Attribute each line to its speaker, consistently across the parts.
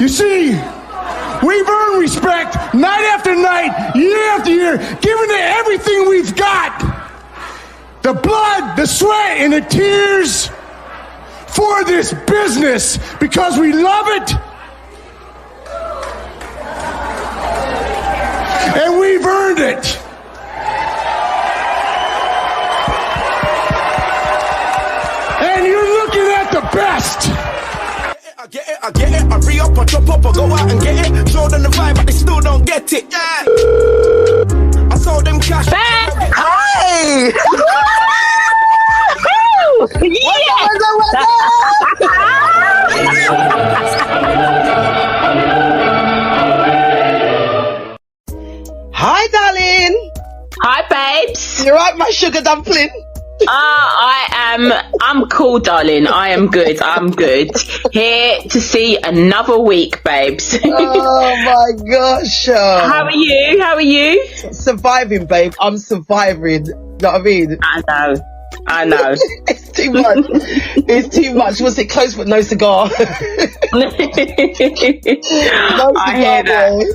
Speaker 1: You see, we've earned respect night after night, year after year, giving it everything we've got. The blood, the sweat, and the tears for this business because we love it. And we've earned it. And you're looking at the best.
Speaker 2: I get it, I re-up, I drop up, I go out and get it. Show them the vibe, but they still don't get it. Yeah. I sold them cash.
Speaker 3: Hi! Hi, darling.
Speaker 4: Hi, babes.
Speaker 3: You right, my sugar dumpling?
Speaker 4: I'm cool, darling. I am good. I'm good. Here to see another week, babes.
Speaker 3: Oh my gosh.
Speaker 4: How are you? How are you?
Speaker 3: Surviving, babe. I'm surviving. You know what I mean?
Speaker 4: I know.
Speaker 3: It's too much. It's too much. Was it close but no cigar? No cigar,
Speaker 4: I hear that.
Speaker 3: boy.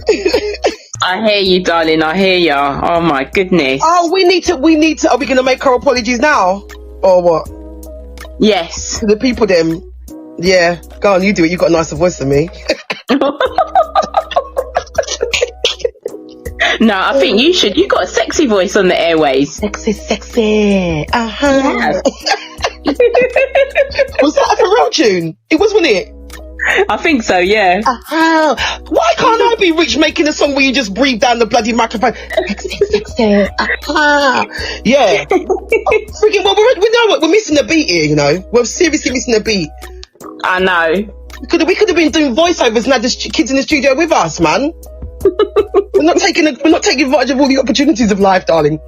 Speaker 4: I hear you, darling. I hear ya. Oh my goodness.
Speaker 3: Oh, we need to. Are we going to make our apologies now? Or what?
Speaker 4: Yes.
Speaker 3: To the people then. Yeah. Go on, you do it. You got a nicer voice than me.
Speaker 4: No, I think you should. You got a sexy voice on the airways.
Speaker 3: Sexy. Uh-huh.
Speaker 4: Yes.
Speaker 3: Was that a real tune? It was, wasn't it?
Speaker 4: I think so, yeah.
Speaker 3: Uh-huh. Why can't I be rich making a song where you just breathe down the bloody microphone? Sexy. Uh-huh. Yeah. Freaking, well, we know what, we're missing a beat here, you know. We're seriously missing a beat.
Speaker 4: I know.
Speaker 3: We could have been doing voiceovers and had the kids in the studio with us, man. We're not taking advantage of all the opportunities of life, darling.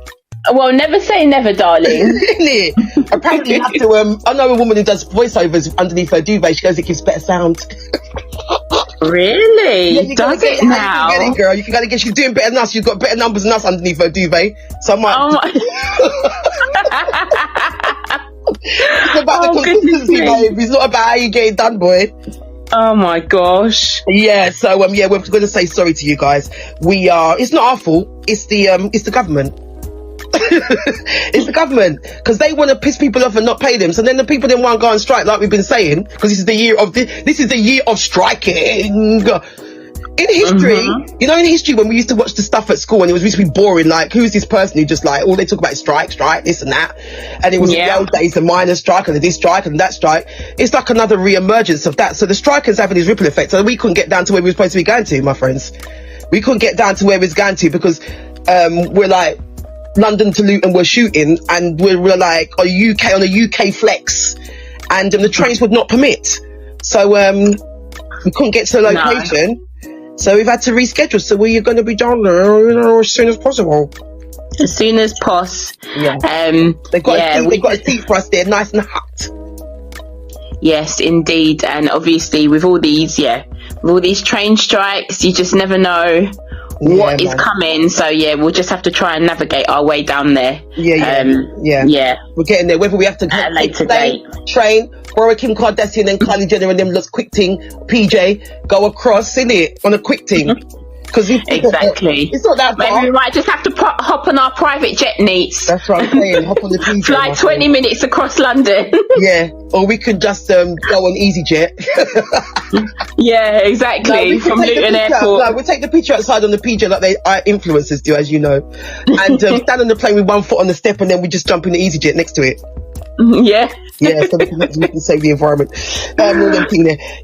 Speaker 4: Well, never say never, darling.
Speaker 3: Innit? Apparently you have to, I know a woman who does voiceovers underneath her duvet. She goes, it gives better sound.
Speaker 4: Really?
Speaker 3: Yeah,
Speaker 4: Does it now?
Speaker 3: You can get it, girl. You can gotta get, she's doing better than us. You've got better numbers than us underneath her duvet. So I might...
Speaker 4: Oh my...
Speaker 3: It's about the consistency, babe. It's not about how you get it done, boy.
Speaker 4: Oh my gosh.
Speaker 3: Yeah, so we're going to say sorry to you guys. We are, it's not our fault. It's the government. It's the government, because they want to piss people off and not pay them. So then the people then won't go on strike, like we've been saying, because this is the year of striking. In history, you know, in history when we used to watch the stuff at school and it was used to be boring, like who's this person who just like all they talk about is strike, this and that, and it was the old days, the miners' strike and this strike and that strike. It's like another re-emergence of that. So the strikers having this ripple effect. So we couldn't get down to where we were supposed to be going to, my friends. We couldn't get down to where we was going to because we're like London to Luton, we're shooting, and we're like on a UK flex, and the trains would not permit. So we couldn't get to the location. No. So we've had to reschedule. So we're going to be down there, you know, as soon as possible.
Speaker 4: As soon as possible.
Speaker 3: Yeah. They've got a seat for us there, nice and hot.
Speaker 4: Yes, indeed. And obviously with all these train strikes, you just never know what is coming. So we'll just have to try and navigate our way down there.
Speaker 3: Yeah. We're getting there. Whether we have to
Speaker 4: at a later date.
Speaker 3: Train, borrow Kim Kardashian and Kylie Jenner and them lots quick ting, PJ, go across, innit, on a quick ting. Because
Speaker 4: exactly,
Speaker 3: it's not that far.
Speaker 4: Maybe we might just have to hop on our private jet neats.
Speaker 3: That's what I'm saying. Hop on the PJ.
Speaker 4: Fly 20 minutes across London.
Speaker 3: Yeah, or we could just go on EasyJet.
Speaker 4: Yeah, exactly.
Speaker 3: No,
Speaker 4: from Luton Airport.
Speaker 3: No, we'll take the picture outside on the PJ like our influencers do, as you know, and stand on the plane with one foot on the step, and then we just jump in the EasyJet next to it.
Speaker 4: Yeah.
Speaker 3: Yeah, so we can save the environment.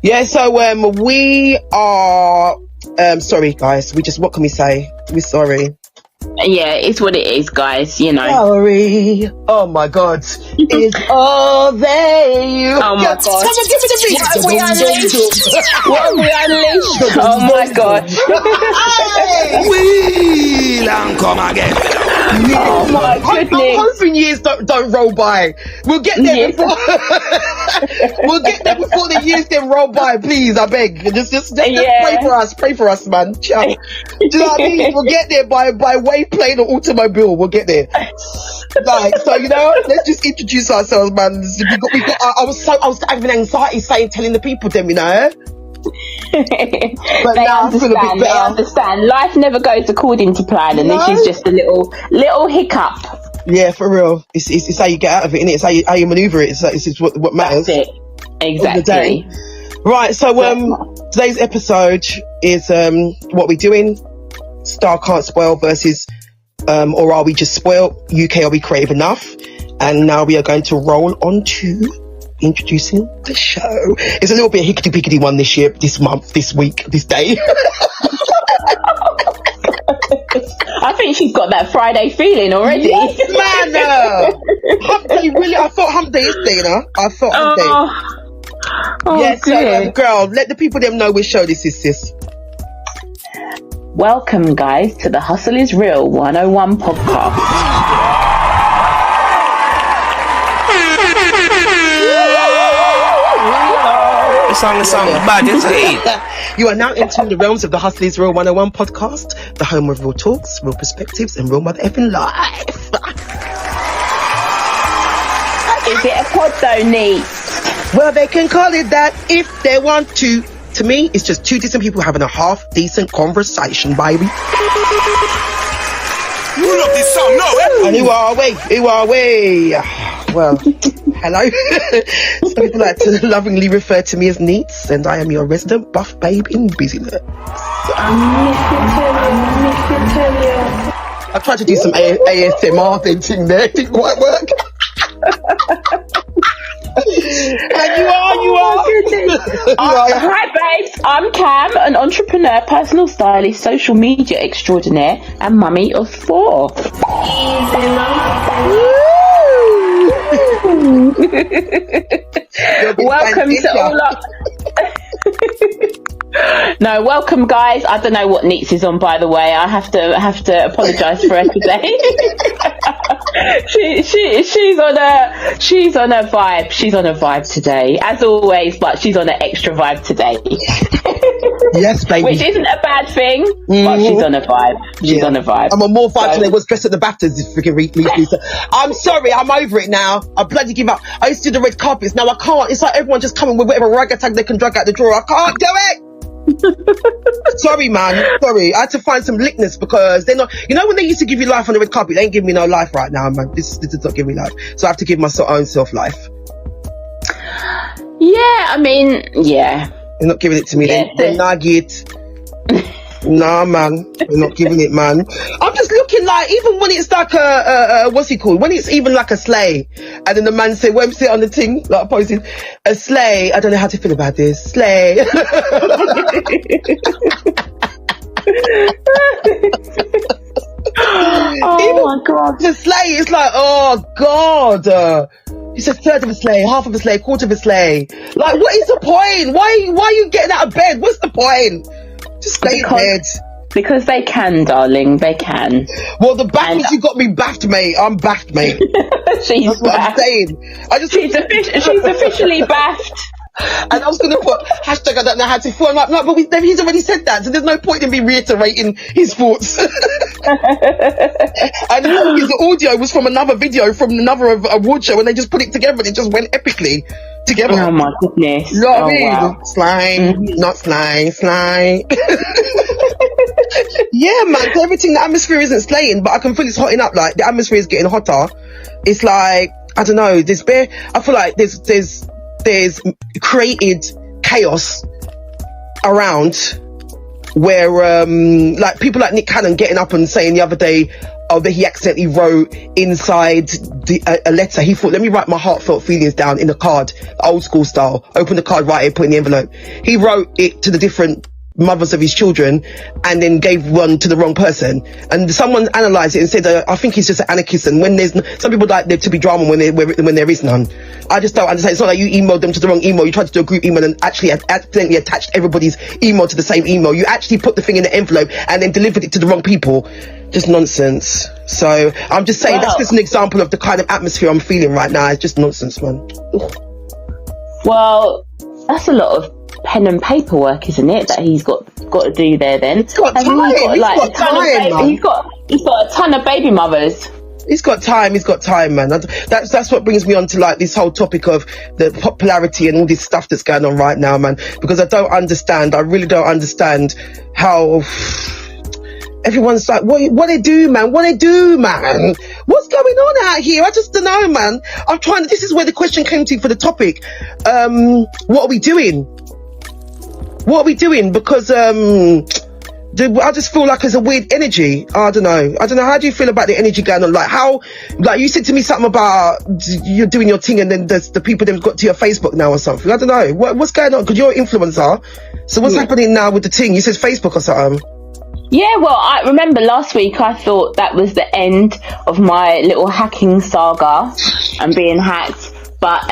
Speaker 3: Yeah, so we are. Sorry, guys. What can we say? We're sorry.
Speaker 4: Yeah, it's what it is, guys. You know.
Speaker 3: Sorry. Oh my God. It's all they.
Speaker 4: Oh my God.
Speaker 3: Come on, give me the beat.
Speaker 4: What have we unleashed? Oh my God.
Speaker 2: Wheel and come again.
Speaker 4: Oh my goodness.
Speaker 3: I'm hoping years don't roll by. We'll get there before. We'll get there before the years can roll by, please. I beg. Just pray for us. Pray for us, man. Do you know what I mean? We'll get there by way, plane, or automobile. We'll get there. Like, so, you know, let's just introduce ourselves, man. I was having anxiety telling the people them, you know. But
Speaker 4: They
Speaker 3: now I feel a bit
Speaker 4: understand. They
Speaker 3: better.
Speaker 4: understand. Life never goes according to plan, and this is just a little hiccup.
Speaker 3: Yeah, for real. It's how you get out of it, innit? It's how you maneuver it. It's what matters.
Speaker 4: That's it. Exactly.
Speaker 3: Right, so today's episode is what we're doing. Star Can't Spoil versus or Are We Just Spoilt? UK, Are We Creative Enough? And now we are going to roll on to introducing the show. It's a little bit hickety-pickety one this year, this month, this week, this day.
Speaker 4: I think she's got that Friday feeling already.
Speaker 3: Yes, man. Hump Day, really? I thought Hump Day is day, I thought Hump Day.
Speaker 4: Oh,
Speaker 3: Yes,
Speaker 4: dear.
Speaker 3: girl, let the people them know which show this is, sis.
Speaker 4: Welcome, guys, to the Hustle is Real 101 podcast.
Speaker 2: The song, bad, it's it.
Speaker 3: You are now entering the realms of the Hustle is Real 101 podcast, the home of real talks, real perspectives, and real mother effing life.
Speaker 4: Is it a pod though, Neat?
Speaker 3: Well, they can call it that if they want to. To me, it's just two decent people having a half decent conversation, baby.
Speaker 2: You love this song, no?
Speaker 3: And who are we? Well, hello. Some people like to lovingly refer to me as Neats, and I am your resident buff babe in busyness. I tried to do some ASMR thing there, it didn't quite work. And you are.
Speaker 4: Hi, babes. I'm Cam, an entrepreneur, personal stylist, social media extraordinaire, and mummy of 4. Welcome to all our... No, welcome, guys. I don't know what Neats is on, by the way. I have to apologise for her today. she's on a vibe. She's on a vibe today, as always, but she's on an extra vibe today.
Speaker 3: Yes, baby.
Speaker 4: Which isn't a bad thing, but she's on a vibe. She's on a vibe.
Speaker 3: I'm on more vibe than I was dressed at the BAFTAs this freaking week. I'm sorry, I'm over it now. I bloody give up. I used to do the red carpets. Now I can't. It's like everyone just coming with whatever ragtag they can drag out the drawer. I can't do it. Sorry, man. Sorry. I had to find some lickness because they're not. You know when they used to give you life on the red carpet, they ain't giving me no life right now, man. This is not giving me life. So I have to give my own self life.
Speaker 4: Yeah, I mean, yeah.
Speaker 3: They're not giving it to me.
Speaker 4: Yeah.
Speaker 3: They nag it. Nah, man. They're not giving it, man. I'm just looking like, even when it's like what's he called? When it's even like a sleigh, and then the man say, "Where sit on the thing?" Like posting a sleigh. I don't know how to feel about this sleigh.
Speaker 4: Oh my god.
Speaker 3: The sleigh is like, oh god. It's a third of a sleigh, half of a sleigh, quarter of a sleigh. Like, what is the point? Why are you getting out of bed? What's the point? Just stay in bed.
Speaker 4: Because they can, darling. They can.
Speaker 3: Well, the baff is you got me baffed, mate. I'm baffed, mate.
Speaker 4: She's
Speaker 3: That's what I'm saying.
Speaker 4: She's officially baffed.
Speaker 3: And I was going to put hashtag I don't know how to form up. No, but he's already said that, so there's no point in me reiterating his thoughts. And his audio was from another video from another award show, and they just put it together and it just went epically together.
Speaker 4: Oh my goodness.
Speaker 3: You know what I mean?
Speaker 4: Wow.
Speaker 3: Slime, not slime. Yeah, man, so everything, the atmosphere isn't slaying, but I can feel it's hotting up. Like, the atmosphere is getting hotter. It's like, I don't know, I feel like there's created chaos around where like people like Nick Cannon getting up and saying the other day that he accidentally wrote inside a letter. He thought, let me write my heartfelt feelings down in a card, old school style, open the card, write it, put it in the envelope. He wrote it to the different mothers of his children and then gave one to the wrong person, and someone analysed it and said I think he's just an anarchist, and when there's some people like there to be drama when there is none. I just don't understand. It's not like you emailed them to the wrong email, you tried to do a group email and actually accidentally attached everybody's email to the same email. You actually put the thing in the envelope and then delivered it to the wrong people. Just nonsense. So I'm just saying, that's just an example of the kind of atmosphere I'm feeling right now. It's just nonsense, man.
Speaker 4: Well, that's a lot of pen and paper work, isn't it, that he's got to do there then?
Speaker 3: He's got time. He's got a ton of
Speaker 4: baby mothers.
Speaker 3: He's got time, man. That's what brings me on to like this whole topic of the popularity and all this stuff that's going on right now, man. Because I really don't understand how everyone's like, what they do, man? What's going on out here? I just don't know, man. This is where the question came to for the topic. What are we doing? Because, I just feel like there's a weird energy. I don't know. How do you feel about the energy going on? Like you said to me something about you're doing your thing and then there's the people that have got to your Facebook now or something. I don't know. What's going on? Because you're an influencer. So what's happening now with the thing? You said Facebook or something.
Speaker 4: Yeah, well, I remember last week I thought that was the end of my little hacking saga and being hacked. But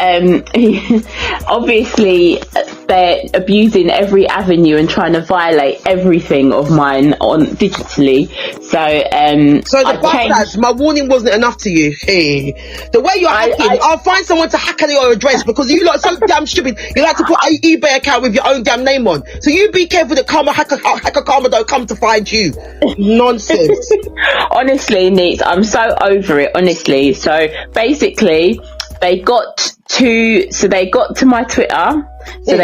Speaker 4: obviously they're abusing every avenue and trying to violate everything of mine on digitally. So the backlash, my warning wasn't enough to you. Hey, the way you're hacking, I'll find someone to hack your address because you lot are so damn stupid. You like to put an eBay account with your own damn name on. So you be careful that hacker Karma don't come to find you. Nonsense. Honestly, Neat, I'm so over it. Honestly, so basically. They got to my Twitter. So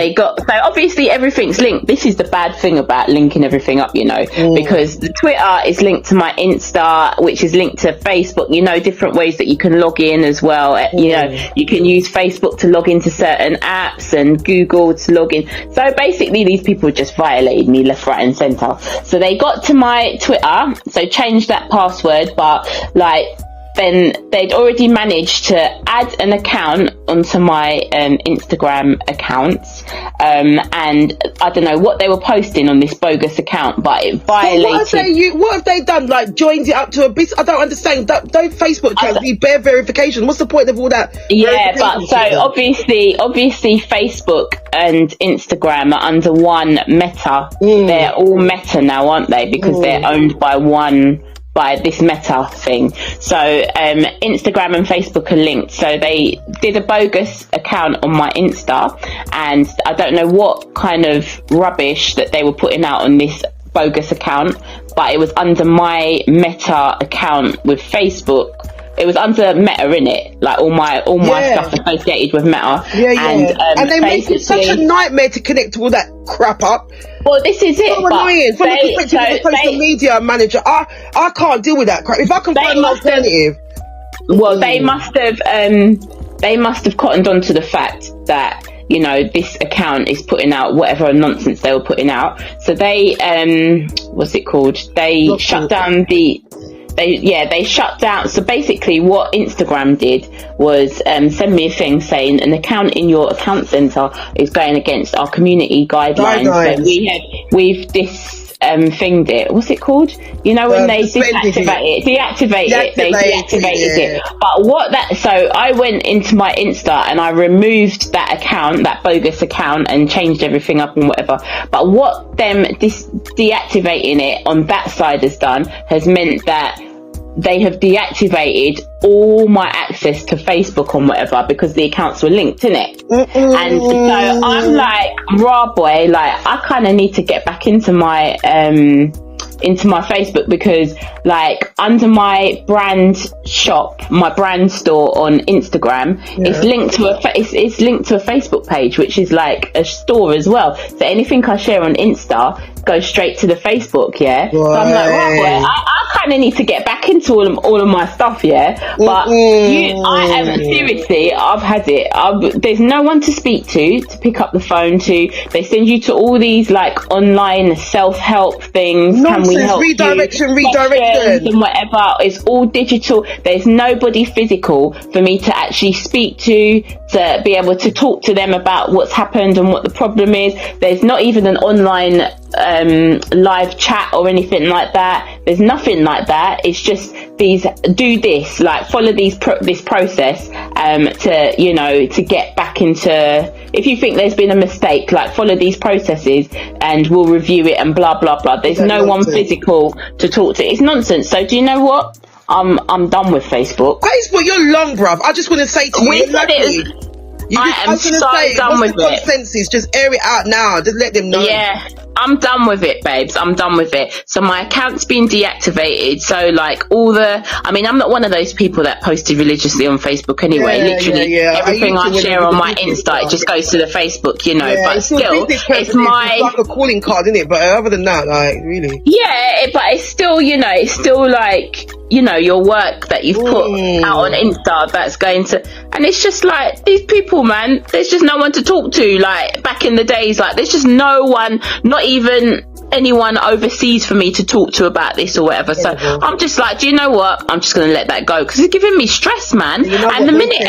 Speaker 4: obviously everything's linked. This is the bad thing about linking everything up, because the Twitter is linked to my Insta, which is linked to Facebook, different ways that you can log in as well. You can use Facebook to log into certain apps and Google to log in. So basically these people just violated me left, right and centre. So they got to my Twitter, so changed that password, but then they'd already managed to add an account onto my Instagram accounts, and I don't know what they were posting on this bogus account, but it violated. So
Speaker 3: what have they done? Like joined it up to a business? I don't understand. Don't Facebook accounts need bare verification? What's the point of all that?
Speaker 4: Yeah, but so obviously Facebook and Instagram are under one Meta. They're all Meta now, aren't they? Because they're owned by this Meta thing. So Instagram and Facebook are linked. So they did a bogus account on my Insta, and I don't know what kind of rubbish that they were putting out on this bogus account, but it was under my Meta account with Facebook. It was under Meta, innit? Like all my stuff associated with Meta.
Speaker 3: And they make it such a nightmare to connect all that crap up.
Speaker 4: Well, this is it.
Speaker 3: So annoying. From the perspective of a social media manager, I can't deal with that crap. If I can find an alternative.
Speaker 4: Well, they must have cottoned on to the fact that this account is putting out whatever nonsense they were putting out. So they what's it called? They shut down they shut down. So basically what Instagram did was send me a thing saying an account in your account center is going against our community guidelines. So we've thinged it. What's it called? When they deactivate it. But so I went into my Insta and I removed that account, that bogus account, and changed everything up and whatever. But what them deactivating it on that side has done has meant that they have deactivated all my access to Facebook and whatever because the accounts were linked, innit? And so I'm like, raw boy, like I kind of need to get back into my Facebook because like under my brand shop, my brand store on Instagram, it's linked to it's linked to a Facebook page, which is like a store as well. So anything I share on Insta goes straight to the Facebook, yeah. So I'm like, right, boy, I kind of need to get back into all of my stuff, yeah. But I am seriously, I've had it. There's no one to speak to pick up the phone to. They send you to all these like online self-help things.
Speaker 3: Nonsense.
Speaker 4: Can we help
Speaker 3: redirection
Speaker 4: and whatever. It's all digital. There's nobody physical for me to actually speak to be able to talk to them about what's happened and what the problem is. There's not even an online live chat or anything like that. There's nothing like that. It's just do this, like follow this process to get back into. If you think there's been a mistake, like follow these processes and we'll review it and blah blah blah. There's no one physical to talk to. It's nonsense. So do you know what? I'm done with Facebook.
Speaker 3: Facebook, you're long, bruv. I just want to say to you,
Speaker 4: I am so done with it.
Speaker 3: Consensus? Just air it out now. Just let them know.
Speaker 4: Yeah, I'm done with it, babes. I'm done with it. So my account's been deactivated. So like I'm not one of those people that posted religiously on Facebook anyway. Literally everything I share on my Insta, it just goes to the Facebook, you know. But still, it's like
Speaker 3: a calling card, isn't it? But other than that, like, really.
Speaker 4: Yeah, but it's still, you know, it's still like, you know, your work that you've put out on Insta that's going to, and it's just like, these people, man, there's just no one to talk to. Like back in the days, like there's just no one, not even anyone overseas for me to talk to about this or whatever. So I'm just like, do you know what? I'm just going to let that go because it's giving me stress, man. And the minute,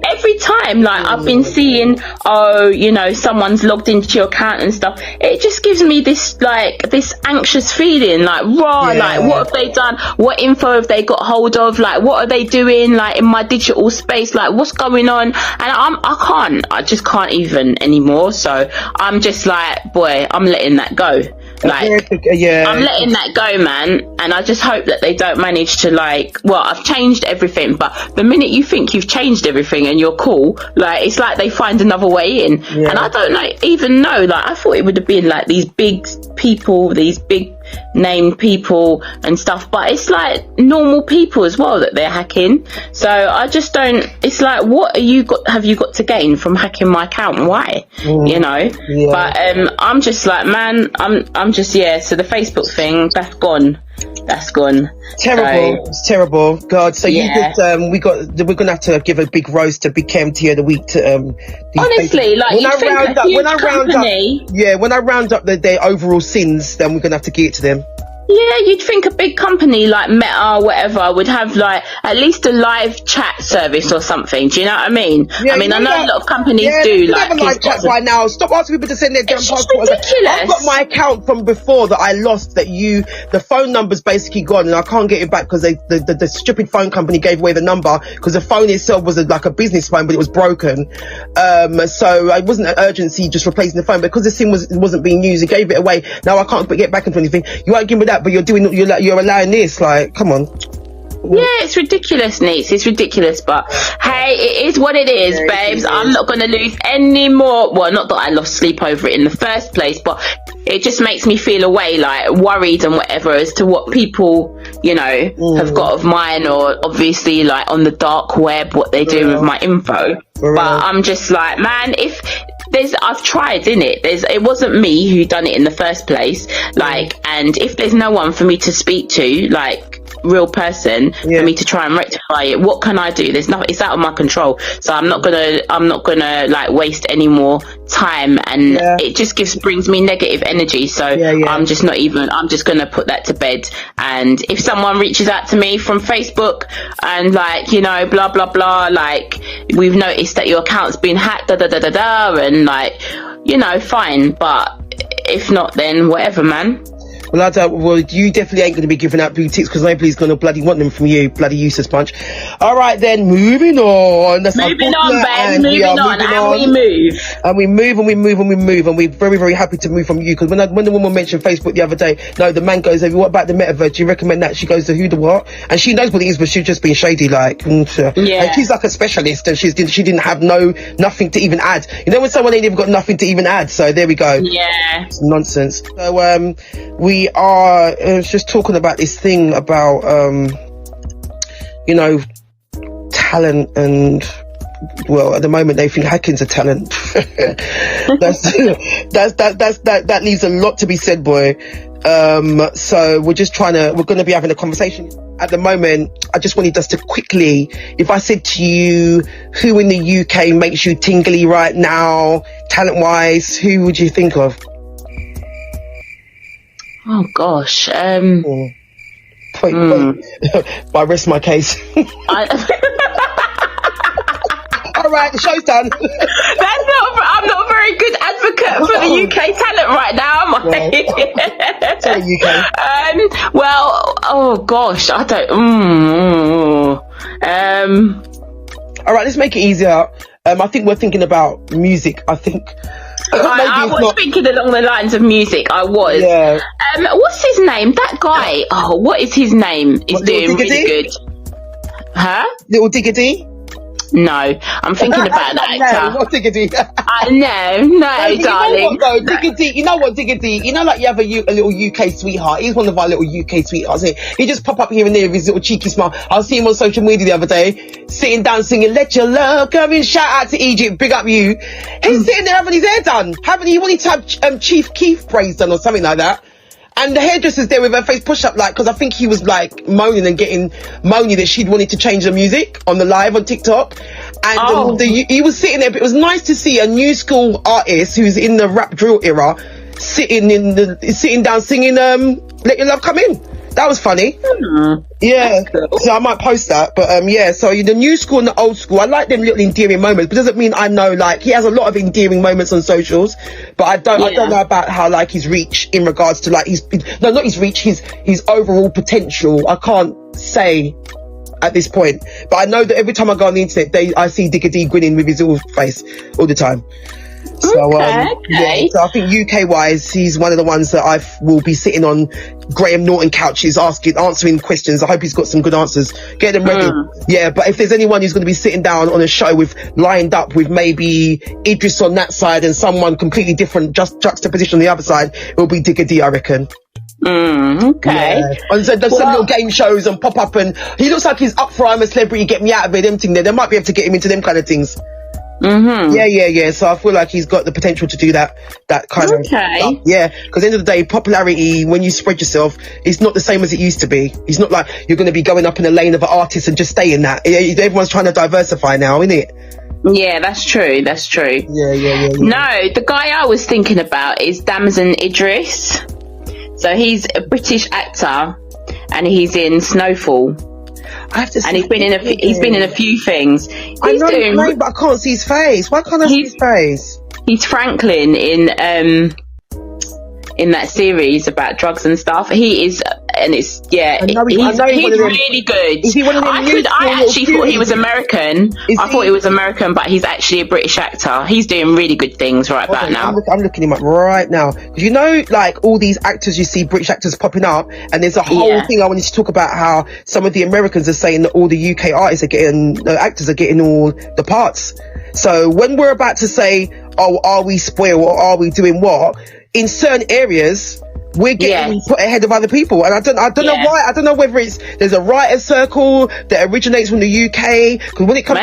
Speaker 4: every time, like I've been seeing, you know, someone's logged into your account and stuff, it just gives me this anxious feeling, like like what have they done? What info have they got hold of? Like what are they doing? Like in my digital space, like what's going on? And I just can't even anymore. So I'm just like, boy, I'm letting that go. Like, I'm letting that go, man, and I just hope that they don't manage to I've changed everything, but the minute you think you've changed everything and you're cool, like it's like they find another way in, and I don't even know, like I thought it would have been like these big people, these big named people and stuff, but it's like normal people as well that they're hacking. So I just don't, it's like, what have you got to gain from hacking my account? Why? You know? But I'm just like, man, I'm just, so the Facebook thing, that's gone.
Speaker 3: Terrible. It's terrible. God. So you could, we're gonna have to give a big roast to Big KMT of the week to
Speaker 4: honestly, like when
Speaker 3: I round up their overall sins, then we're gonna have to give it to them.
Speaker 4: Yeah, you'd think a big company like Meta or whatever would have like at least a live chat service or something. Do you know what I mean? I mean, I know a lot of companies do like
Speaker 3: have a live chat by now. Stop asking people to send their damn passports. I've got my account from before that I lost. The phone number's basically gone, and I can't get it back because the stupid phone company gave away the number because the phone itself was like a business phone, but it was broken. So it wasn't an urgency just replacing the phone, but because the SIM wasn't being used, it gave it away. Now I can't get back into anything. You won't give me that. But you're allowing this, like, come on.
Speaker 4: Yeah, it's ridiculous, Neats. It's ridiculous, but hey, it is what it is, babes. I'm not going to lose any more. Well, not that I lost sleep over it in the first place, but it just makes me feel away, like worried and whatever as to what people, you know, have got of mine, or obviously like on the dark web, what they're doing with my info. But I'm just like, man, I've tried, innit? It wasn't me who done it in the first place. Like, and if there's no one for me to speak to, like real person, for me to try and rectify it, what can I do? There's nothing. It's out of my control. So I'm not gonna like waste any more time, and it just brings me negative energy. So I'm just gonna put that to bed. And if someone reaches out to me from Facebook and like, you know, blah blah blah, like we've noticed that your account's been hacked, and like, you know, fine. But if not, then whatever, man.
Speaker 3: Well, you definitely ain't going to be giving out boutiques because nobody's going to bloody want them from you, bloody useless bunch. All right, then, moving on.
Speaker 4: Moving on, babe. Moving on.
Speaker 3: And we move. And we're very, very happy to move from you because when the woman mentioned Facebook the other day, the man goes, what about the metaverse? Do you recommend that? She goes, who, the what? And she knows what it is, but she's just being shady, like. And she's like a specialist, and she didn't have nothing to even add. You know when someone ain't even got nothing to even add? So there we go.
Speaker 4: Yeah.
Speaker 3: It's nonsense. So, we are just talking about this thing about you know, talent, and well, at the moment they think hacking's a talent. that leaves a lot to be said, boy. So we're going to be having a conversation. At the moment, I just wanted us to quickly, if I said to you, who in the UK makes you tingly right now, talent wise, who would you think of?
Speaker 4: Oh gosh.
Speaker 3: Wait. But I rest my case. All right, the show's done.
Speaker 4: I'm not a very good advocate for the UK talent right now, am I?
Speaker 3: Sorry, UK.
Speaker 4: Well, oh gosh, I don't.
Speaker 3: All right, let's make it easier. I think we're thinking about music. I think.
Speaker 4: I was thinking along the lines of music. I was.
Speaker 3: Yeah.
Speaker 4: What's his name? That guy. Oh, what is his name? Is doing really good. Huh?
Speaker 3: Little Diggity?
Speaker 4: No, I'm thinking about that actor.
Speaker 3: No, not Diggity.
Speaker 4: No, darling.
Speaker 3: Diggity, you know what, Diggity? You know, like you have a little UK sweetheart. He's one of our little UK sweethearts. He just pop up here and there with his little cheeky smile. I was seeing him on social media the other day, sitting down singing, "Let Your Love Come In." Shout out to Egypt, big up you. He's sitting there having his hair done. He wanted to have Chief Keef braids done or something like that. And the hairdresser's there with her face push up, like, because I think he was like moaning and getting moany that she'd wanted to change the music on the live on TikTok. And he was sitting there, but it was nice to see a new school artist who's in the rap drill era sitting down singing "Let Your Love Come In." That was funny. Yeah, cool. So I might post that. But so the new school and the old school, I like them little endearing moments, but doesn't mean I know, like, he has a lot of endearing moments on socials, but I don't know about how, like, his reach in regards to, like, not his reach, his overall potential. I can't say at this point, but I know that every time I go on the internet, I see Digger D grinning with his little face all the time. So,
Speaker 4: okay.
Speaker 3: So I think UK wise, he's one of the ones that I will be sitting on Graham Norton couches answering questions. I hope he's got some good answers. Get them ready. Yeah, but if there's anyone who's going to be sitting down on a show lined up with maybe Idris on that side and someone completely different, just juxtaposition on the other side, it will be Digger D, I reckon.
Speaker 4: Okay.
Speaker 3: Yeah. And so there's some little game shows and pop up, and he looks like he's up for I'm a Celebrity, get me out of it, them thing there. They might be able to get him into them kind of things. Yeah. So I feel like he's got the potential to do that kind of stuff. Yeah, because at the end of the day, popularity, when you spread yourself, it's not the same as it used to be. It's not like you're going to be going up in a lane of an artist and just stay in that. Everyone's trying to diversify now, isn't it?
Speaker 4: Yeah, that's true.
Speaker 3: Yeah.
Speaker 4: No, the guy I was thinking about is Damson Idris. So he's a British actor, and he's in Snowfall.
Speaker 3: I have to see.
Speaker 4: And he's been in a few things.
Speaker 3: I know his name, but I can't see his face. Why can't I see his face?
Speaker 4: He's Franklin in that series about drugs and stuff. He is, and it's he's really good.
Speaker 3: Is he one of them?
Speaker 4: I actually thought he was American. Thought he was American, but he's actually a British actor. He's doing really good things about now.
Speaker 3: I'm looking him up right now. You know, like all these actors, you see British actors popping up, and there's a whole thing I wanted to talk about how some of the Americans are saying that all the UK actors are getting all the parts. So when we're about to say, oh, are we spoiled or are we doing what? In certain areas, we're getting put ahead of other people, and I don't know why. I don't know whether there's a writer's circle that originates from the UK. Because when it comes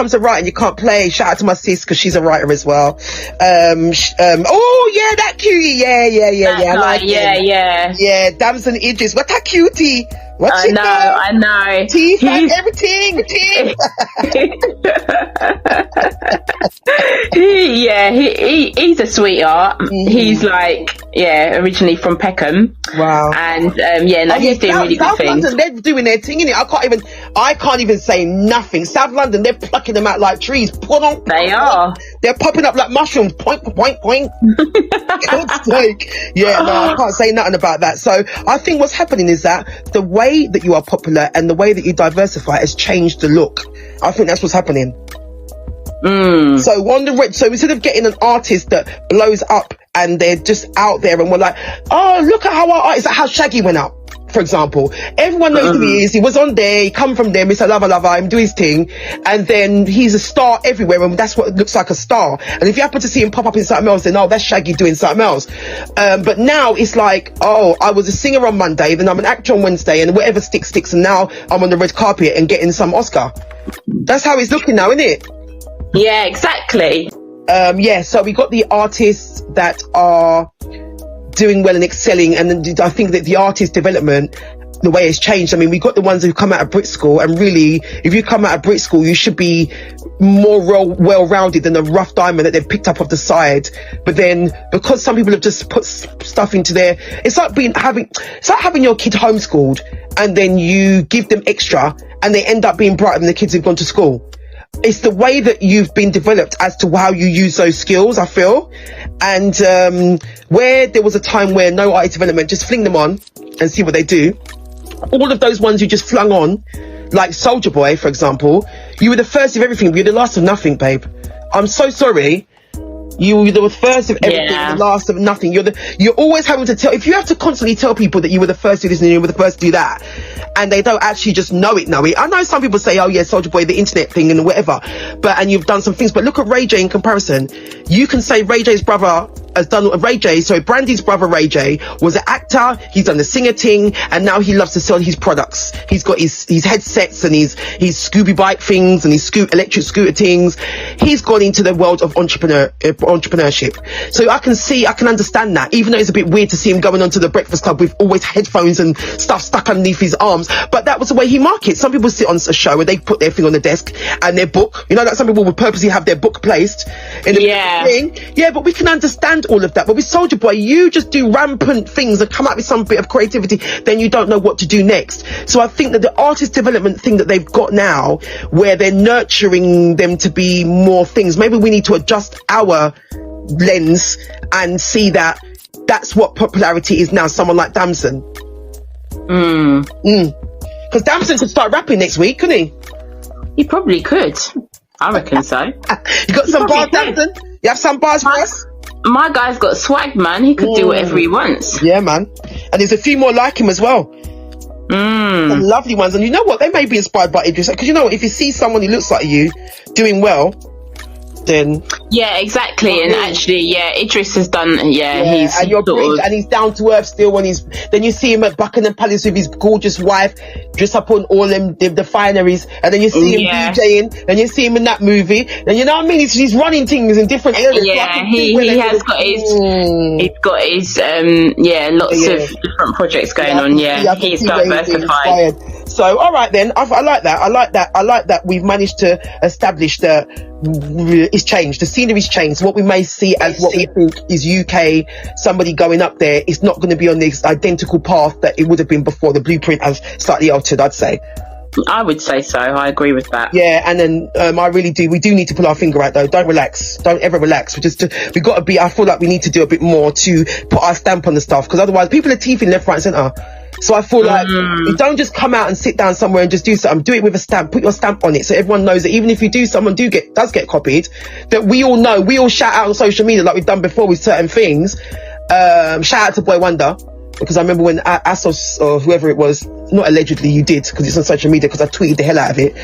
Speaker 3: to writing, you can't play. Shout out to my sis because she's a writer as well. That cutie, yeah. Damson Idris, what that cutie?
Speaker 4: I know.
Speaker 3: Teeth and everything. Teeth.
Speaker 4: He's a sweetheart. He's like, originally from Peckham.
Speaker 3: Wow.
Speaker 4: And he's doing really good things.
Speaker 3: London, they're doing their thing, innit? I can't even say nothing. South London, they're plucking them out like trees.
Speaker 4: They are.
Speaker 3: They're popping up like mushrooms. Point. God's sake. I can't say nothing about that. So I think what's happening is that the way that you are popular and the way that you diversify has changed the look. I think that's what's happening. So instead of getting an artist that blows up and they're just out there and we're like, oh, look at how our artist, like how Shaggy went up, for example. Everyone knows who he is. He was on there. He come from there. Mr. Lover. Him do his thing. And then he's a star everywhere. And that's what looks like a star. And if you happen to see him pop up in something else, then, that's Shaggy doing something else. But now it's like, I was a singer on Monday, then I'm an actor on Wednesday, and whatever sticks. And now I'm on the red carpet and getting some Oscar. That's how it's looking now, isn't it?
Speaker 4: Yeah, exactly.
Speaker 3: So we got the artists that are doing well and excelling, and then I think that the artist development, the way it's changed. I mean, we got the ones who come out of Brit School, and really, if you come out of Brit School, you should be more well-rounded than the rough diamond that they've picked up off the side. But then, because some people have just put stuff into there, it's like having your kid homeschooled, and then you give them extra, and they end up being brighter than the kids who've gone to school. It's the way that you've been developed as to how you use those skills, I feel. And where there was a time where no artist development, just fling them on and see what they do. All of those ones you just flung on, like Soulja Boy, for example, you were the first of everything, but you're the last of nothing, babe. I'm so sorry. You were the first of everything, the last of nothing. You're always having to tell. If you have to constantly tell people that you were the first to do this and you were the first to do that, and they don't actually just know it. I know some people say, "Oh yeah, Soulja Boy, the internet thing and whatever," and you've done some things. But look at Ray J in comparison. You can say Ray J's brother has done Brandy's brother Ray J was an actor. He's done the singer thing, and now he loves to sell his products. He's got his headsets and his Scooby bike things and his electric scooter things. He's gone into the world of entrepreneurship. So I can understand that, even though it's a bit weird to see him going onto the Breakfast Club with always headphones and stuff stuck underneath his arms, but that was the way he markets. Some people sit on a show where they put their thing on the desk and their book, that some people would purposely have their book placed in the thing. Yeah, but we can understand all of that. But with Soulja Boy, you just do rampant things and come up with some bit of creativity, then you don't know what to do next. So I think that the artist development thing that they've got now, where they're nurturing them to be more things, maybe we need to adjust our lens and see that that's what popularity is now. Someone like Damson. Because Damson could start rapping next week, couldn't he?
Speaker 4: He probably could. I reckon so.
Speaker 3: You got some bars, Damson? You have some bars for us?
Speaker 4: My guy's got swag, man. He could do whatever he wants.
Speaker 3: Yeah, man. And there's a few more like him as well. Some lovely ones. And you know what? They may be inspired by Idris. Because you know what? If you see someone who looks like you doing well, then
Speaker 4: exactly. And actually, Idris has done he's
Speaker 3: and you're British, and he's down to earth still. Then you see him at Buckingham Palace with his gorgeous wife, dressed up on all them the fineries, and then you see him DJing, and you see him in that movie, and you know what I mean, he's running things in different areas.
Speaker 4: He has got his lots of different projects going on. He's diversified.
Speaker 3: So all right then, I like that we've managed to establish that it's changed. The scenery's changed. What we may see as what we think is UK, somebody going up there, is not going to be on this identical path that it would have been before. The blueprint has slightly altered, I'd say.
Speaker 4: I would say so. I agree with that.
Speaker 3: Yeah, and then I really do. We do need to pull our finger out though. Don't relax. Don't ever relax. We got to be. I feel like we need to do a bit more to put our stamp on the stuff, because otherwise people are teething left, right, and centre. So I feel like you don't just come out and sit down somewhere and just do something. Do it with a stamp. Put your stamp on it, so everyone knows that even if you do, someone does get copied. That we all know. We all shout out on social media like we've done before with certain things. Shout out to Boy Wonder, because I remember when Asos or whoever it was, not allegedly, you did, because it's on social media, because I tweeted the hell out of it.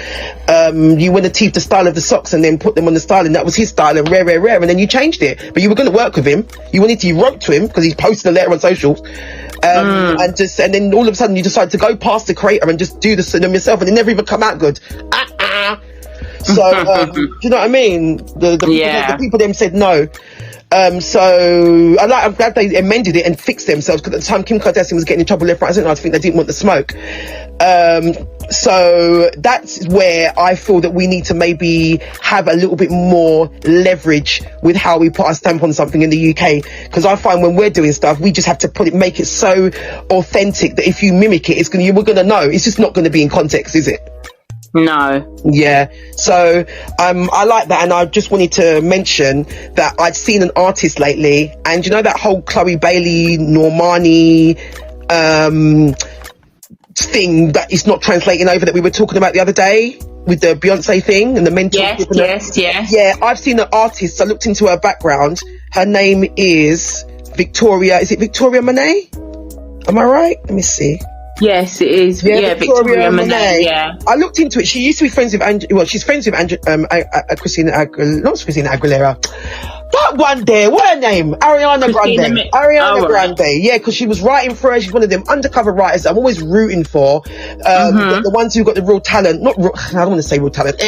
Speaker 3: You went to teeth the style of the socks and then put them on the style, and that was his style, and rare, and then you changed it. But you were going to work with him. You wrote to him because he posted a letter on socials. And then all of a sudden you decided to go past the creator and just do the them yourself, and it never even come out good. So do you know what I mean? The people them said no. So I'm glad they amended it and fixed themselves, because at the time Kim Kardashian was getting in trouble left, right, and I think they didn't want the smoke. So that's where I feel that we need to maybe have a little bit more leverage with how we put our stamp on something in the UK, because I find when we're doing stuff, we just have to make it so authentic that if you mimic it, we're gonna know. It's just not gonna be in context, is it?
Speaker 4: No.
Speaker 3: Yeah. So I like that, and I just wanted to mention that I'd seen an artist lately, and you know that whole Chloe Bailey Normani thing that is not translating over, that we were talking about the other day with the Beyonce thing and the mental.
Speaker 4: Yes.
Speaker 3: Yeah, I've seen an artist. I looked into her background. Her name is Victoria. Is it Victoria Monet? Am I right? Let me see.
Speaker 4: Yes, it is. Yeah, Victoria Monet. Yeah.
Speaker 3: I looked into it. She used to be friends with she's friends with Christina Aguilera. That one there, what her name? Ariana Grande. Yeah, because she was writing for her. She's one of them undercover writers that I'm always rooting for. The ones who got the real talent. I don't want to say real talent.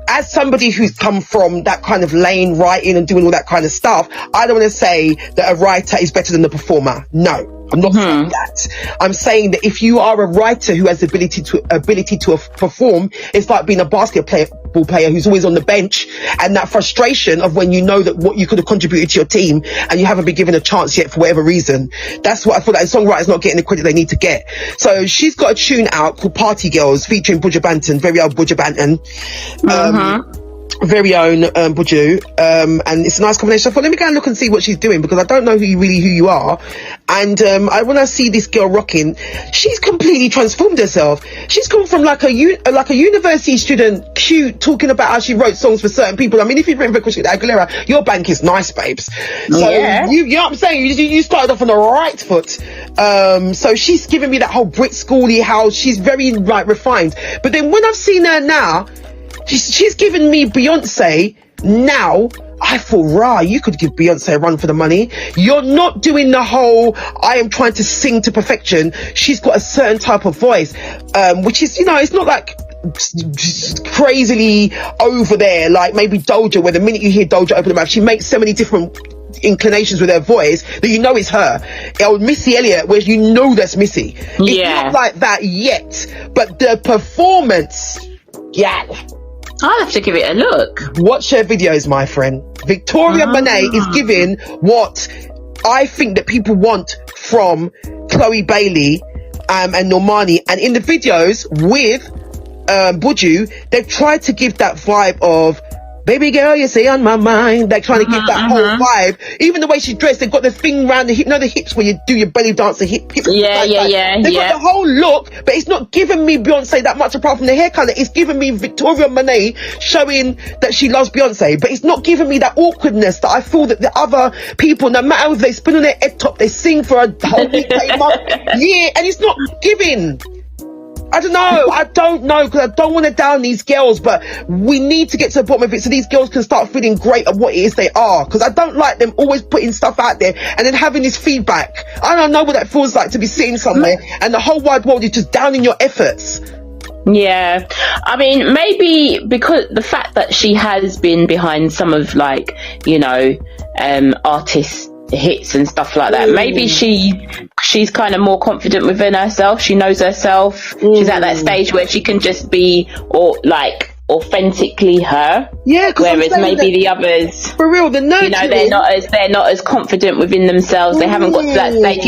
Speaker 3: As somebody who's come from that kind of lane, writing and doing all that kind of stuff, I don't want to say that a writer is better than the performer. No. I'm not saying that. I'm saying that if you are a writer who has the ability to perform, it's like being a basketball player who's always on the bench, and that frustration of when you know that what you could have contributed to your team and you haven't been given a chance yet for whatever reason. That's what I feel like the songwriter's not getting the credit they need to get. So she's got a tune out called Party Girls featuring Buja Banton, very old Buja Banton. very own Buju, and it's a nice combination. I thought, let me go and look and see what she's doing, because I don't know who you are. And when I see this girl rocking, she's completely transformed herself. She's come from like a university student, cute, talking about how she wrote songs for certain people. I mean, if you've written for Christina Aguilera, your bank is nice, babes. So you know what I'm saying? You started off on the right foot. So she's giving me that whole Brit schooly house. She's very like refined. But then when I've seen her now, she's given me Beyonce now. I thought, you could give Beyonce a run for the money. You're not doing the whole, I am trying to sing to perfection. She's got a certain type of voice, which is, it's not like crazily over there, like maybe Doja, where the minute you hear Doja open her mouth, she makes so many different inclinations with her voice that you know it's her. Or Missy Elliott, where you know that's Missy. It's not like that yet, but the performance,
Speaker 4: I'll have to give it a look.
Speaker 3: Watch her videos, my friend. Victoria Monet is giving what I think that people want from Chloe Bailey and Normani. And in the videos with Buju, they've tried to give that vibe of, baby girl, you say on my mind. They're trying to give that whole vibe. Even the way she's dressed, they've got the thing around the hip, the hips where you do your belly dance, the hip. They've got the whole look, but it's not giving me Beyonce that much apart from the hair colour. It's giving me Victoria Monet showing that she loves Beyonce, but it's not giving me that awkwardness that I feel that the other people, no matter if they spin on their head top, they sing for a whole week, and it's not giving. I don't know, because I don't want to down these girls, but we need to get to the bottom of it so these girls can start feeling great at what it is they are, because I don't like them always putting stuff out there and then having this feedback. I don't know what that feels like, to be sitting somewhere and the whole wide world is just downing your efforts.
Speaker 4: Yeah, I mean, maybe because the fact that she has been behind some of artists' hits and stuff like that, maybe she's kind of more confident within herself. She knows herself. She's at that stage where she can just be authentically her. Yeah, whereas maybe the others,
Speaker 3: for real, they're
Speaker 4: not as confident within themselves. They haven't got to that stage.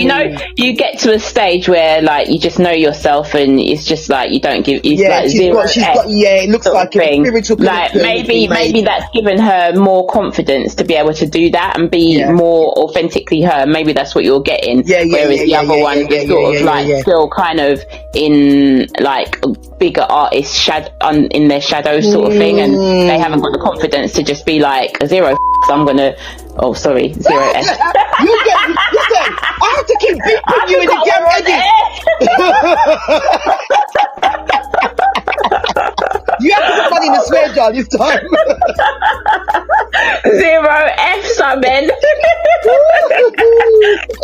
Speaker 4: You get to a stage where like you just know yourself, and it's just like you don't give. It's like zero.
Speaker 3: It looks like a spiritual
Speaker 4: like maybe that's given her more confidence to be able to do that and be more authentically her. Maybe that's what you're getting. Whereas the other one is sort of still kind of in like bigger artists in their shadow sort of thing, and they haven't got the confidence to just be like zero I'm gonna zero F.
Speaker 3: Listen, I have to keep beeping you in the damn edit. You have to put money in the swear jar this time.
Speaker 4: Zero F's, I meant.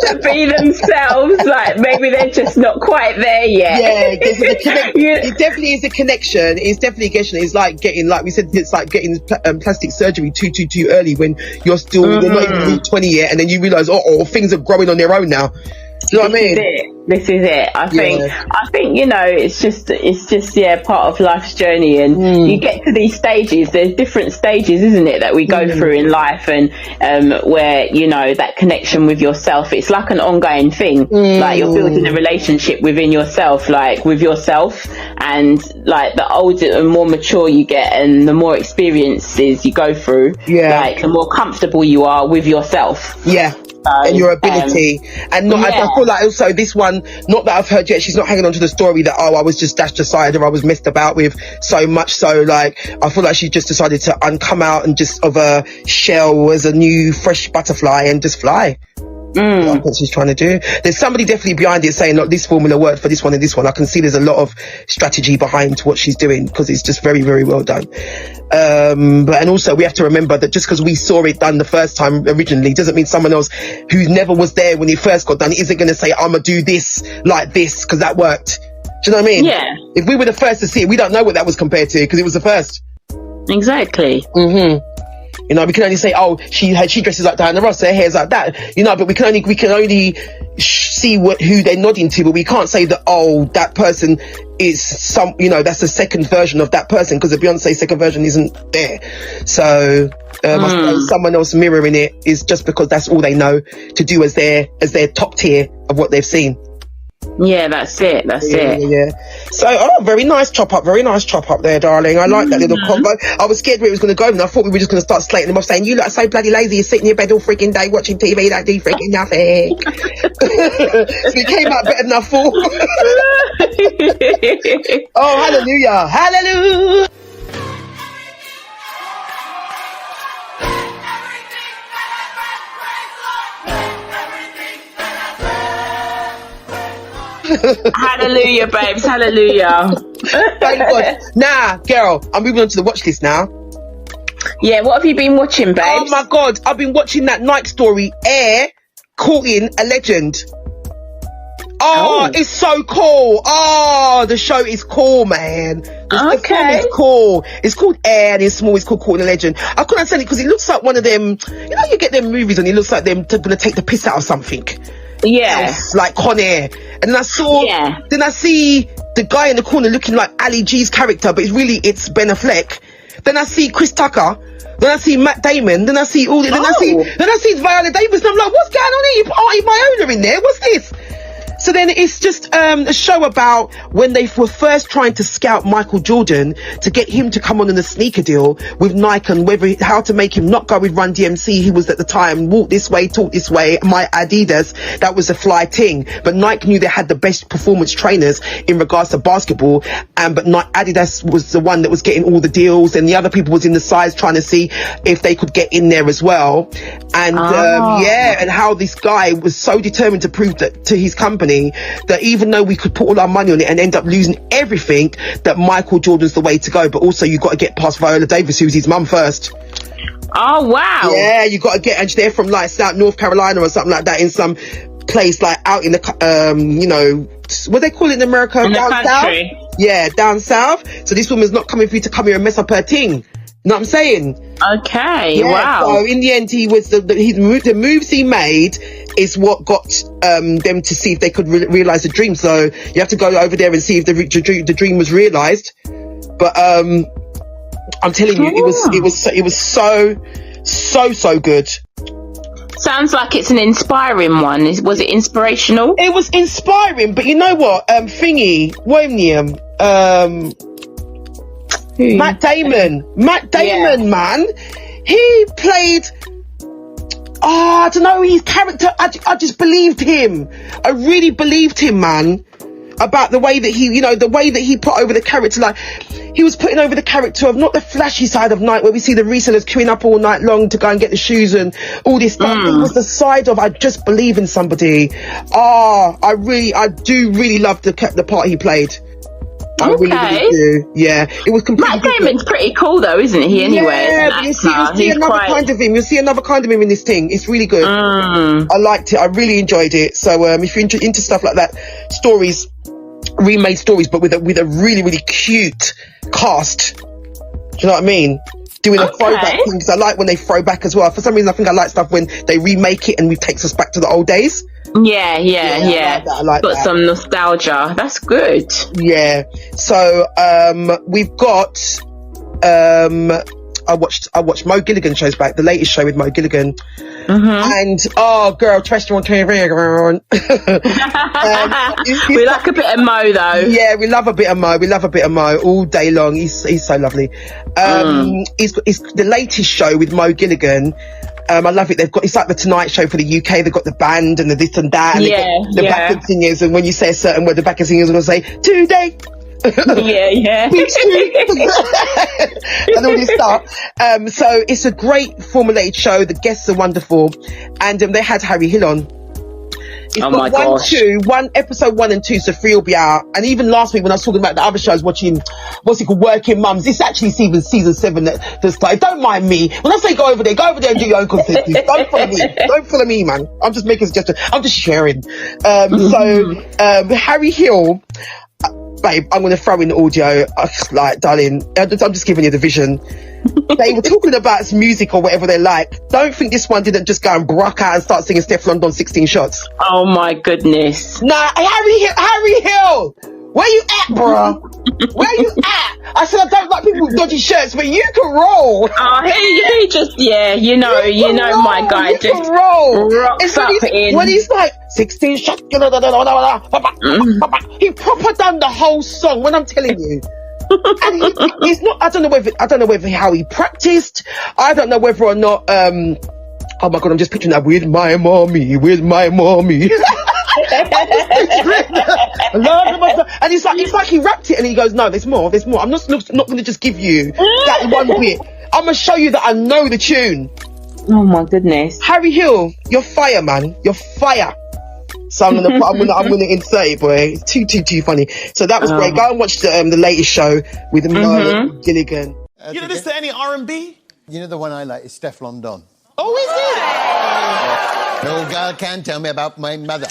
Speaker 4: To be themselves, like maybe they're just not quite there yet.
Speaker 3: Yeah, it definitely is a connection. It's definitely a connection. It's like getting, like we said, it's like getting plastic surgery too early when you're still you're not even 20 yet, and then you realise, things are growing on their own now. Do you know what I mean?
Speaker 4: This is it. I think it's just part of life's journey, and you get to these stages. There's different stages, isn't it, that we go through in life, and where that connection with yourself. It's like an ongoing thing. Like you're building a relationship within yourself, like with yourself, and like the older and more mature you get, and the more experiences you go through, like the more comfortable you are with yourself.
Speaker 3: Yeah. And your ability, and I feel like also this one, not that I've heard yet, she's not hanging on to the story that I was just dashed aside or I was messed about with so much. So like I feel like she just decided to come out and just of a shell as a new fresh butterfly and just fly. That's what she's trying to do. There's somebody definitely behind it saying, look, this formula worked for this one and this one. I can see there's a lot of strategy behind what she's doing, because it's just very, very well done. And also we have to remember that just because we saw it done the first time originally doesn't mean someone else who never was there when it first got done isn't going to say, I'm going to do this like this because that worked. Do you know what I mean?
Speaker 4: Yeah.
Speaker 3: If we were the first to see it, we don't know what that was compared to because it was the first.
Speaker 4: Exactly.
Speaker 3: We can only say, she dresses like Diana Ross, her hair's like that, but we can only see who they're nodding to, but we can't say that, that person is that's the second version of that person, because the Beyonce second version isn't there. So, I suppose someone else mirroring it is just because that's all they know to do as their top tier of what they've seen.
Speaker 4: Yeah, that's it.
Speaker 3: Yeah. So, very nice chop up there, darling. I like that little combo. I was scared where it was going to go, and I thought we were just going to start slating them off, saying, you look so bloody lazy, you're sitting in your bed all freaking day watching TV, don't do freaking nothing. So we came out better than I thought. Oh, hallelujah. Hallelujah.
Speaker 4: Hallelujah, babes. Hallelujah.
Speaker 3: Thank God. Nah, girl, I'm moving on to the watch list now.
Speaker 4: Yeah, what have you been watching, babes?
Speaker 3: Oh my God, I've been watching that Nike story, Air courting a legend. Oh, it's so cool. Oh, the show is cool, man. The film is cool. It's called Air, and it's small. It's called Courting a Legend. I couldn't understand it because it looks like one of them, you know, you get them movies and it looks like them gonna take the piss out of something.
Speaker 4: Yeah.
Speaker 3: Else, like Kanye. And then I see the guy in the corner looking like Ali G's character, but it's Ben Affleck. Then I see Chris Tucker. Then I see Matt Damon. Then I see all the, then I see Viola Davis. And I'm like, what's going on here? You put Auntie Viola in there. What's this? So then it's just a show about when they were first trying to scout Michael Jordan to get him to come on in a sneaker deal with Nike, and how to make him not go with Run DMC. He was at the time walk this way, talk this way. My Adidas, that was a fly thing. But Nike knew they had the best performance trainers in regards to basketball, but Adidas was the one that was getting all the deals, and the other people was in the sides trying to see if they could get in there as well. And and how this guy was so determined to prove that to his company that even though we could put all our money on it and end up losing everything, that Michael Jordan's the way to go. But also you got to get past Viola Davis, who's his mum first.
Speaker 4: Oh wow.
Speaker 3: Yeah, you got to get, and they're from like South North Carolina or something like that, in some place like out in the you know, what they call it in America,
Speaker 4: in
Speaker 3: down
Speaker 4: the country.
Speaker 3: south. Yeah, down south. So this woman's not coming for you to come here and mess up her thing. You know what I'm saying? Okay, yeah, wow. So in the end, he was the moves he made is what got them to see if they could realize the dream. So you have to go over there and see if the dream was realized. But I'm telling you, it was so good.
Speaker 4: Sounds like it's an inspiring one. Was it inspirational?
Speaker 3: It was inspiring, but you know what? William. Matt Damon, man. He played, I don't know, his character, I just believed him. I really believed him, man. About the way that he put over the character, like, he was putting over the character of not the flashy side of Nike where we see the resellers queuing up all night long to go and get the shoes and all this stuff. It was the side of, I just believe in somebody. I do really love the part he played. I really do. Yeah, it was completely.
Speaker 4: Matt Damon's pretty cool though, isn't he? Anyway,
Speaker 3: yeah, you'll see another kind of him. You'll see another kind of him in this thing. It's really good. I liked it. I really enjoyed it. So if you're into stuff like that, stories, remade stories, but with a really really cute cast. Do you know what I mean? Doing a throwback thing, because I like when they throw back as well. For some reason, I think I like stuff when they remake it and it takes us back to the old days.
Speaker 4: Yeah.
Speaker 3: I like
Speaker 4: Got
Speaker 3: that.
Speaker 4: some nostalgia. That's good.
Speaker 3: Yeah. So we've got I watched Mo Gilligan shows back, the latest show with Mo Gilligan. And girl, Terrestrial on TV.
Speaker 4: We like a bit of Mo though.
Speaker 3: Yeah, we love a bit of Mo all day long. He's so lovely. It's the latest show with Mo Gilligan. I love it. It's like the Tonight Show for the UK. They've got the band and the this and that, and the backing singers. And when you say a certain word, the backing singers are going to say today.
Speaker 4: Yeah.
Speaker 3: And all this stuff. So it's a great formulated show. The guests are wonderful, and they had Harry Hill on. It's got episode 1 and 2, so 3 will be out. And even last week when I was talking about the other shows, watching Working Mums, it's actually season 7 that started. Don't mind me. When I say go over there and do your own content. Don't follow me, man. I'm just making a suggestion. I'm just sharing. Harry Hill, babe, I'm going to throw in the audio. Like, darling, I'm just giving you the vision. They were talking about music or whatever they like. Don't think this one didn't just go and brock out and start singing Steph London 16 Shots.
Speaker 4: Oh my goodness.
Speaker 3: Nah, Harry Hill Where you at, bruh? Where you at? I said I don't like people with dodgy shirts, but you can roll.
Speaker 4: Oh, he just, you know my guy
Speaker 3: you
Speaker 4: just
Speaker 3: can roll.
Speaker 4: rocks up in.
Speaker 3: When he's like 16 shots, he proper done the whole song. When I'm telling you. And he's not. I don't know whether how he practiced. I don't know whether or not. Oh my god! I'm just picturing that with my mommy. And it's like he rapped it and he goes, no, there's more. I'm not going to just give you that one bit. I'm going to show you that I know the tune.
Speaker 4: Oh my goodness,
Speaker 3: Harry Hill, you're fire, man. You're fire. So I'm gonna insert it, boy. It's too funny. So that was great. Go and watch the latest show with Gilligan.
Speaker 2: You know this to any R&B?
Speaker 5: You know the one I like is Stefflon Don.
Speaker 2: Oh, is it?
Speaker 5: No girl can tell me about my mother.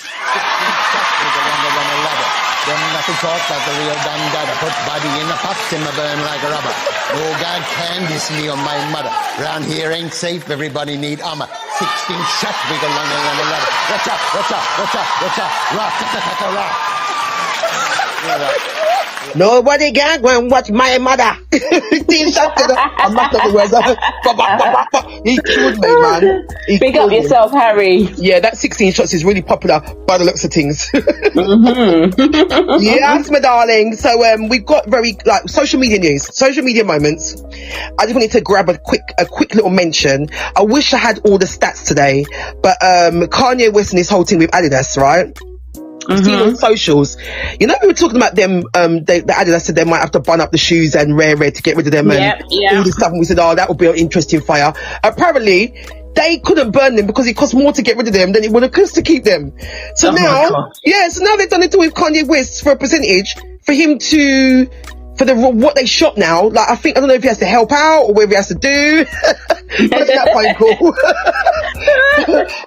Speaker 5: Them nothing talk like the real Don Dada. Put body in a pot and burn like a rubber. No girl can diss me on my mother. Round here ain't safe, everybody need armor. 16 shots, we go longer than a ladder. Watch out, rock.
Speaker 3: Nobody can go and watch my mother. 16 shots. I'm not the words. He killed me, man.
Speaker 4: Big up yourself, Harry.
Speaker 3: Yeah, that 16 shots is really popular by the looks of things. Yes, my darling. So we've got very social media news, social media moments. I just wanted to grab a quick little mention. I wish I had all the stats today, but Kanye West and his whole team with Adidas, right? Still on socials, you know, we were talking about them. The Adidas said they might have to bun up the shoes and rare to get rid of them and all this stuff. And we said, oh, that would be an interesting fire. Apparently, they couldn't burn them because it cost more to get rid of them than it would have cost to keep them. So now they've done it with Kanye West for a percentage for him to. For what they shot now, like I don't know if he has to help out or whether he has to do. That's that phone call.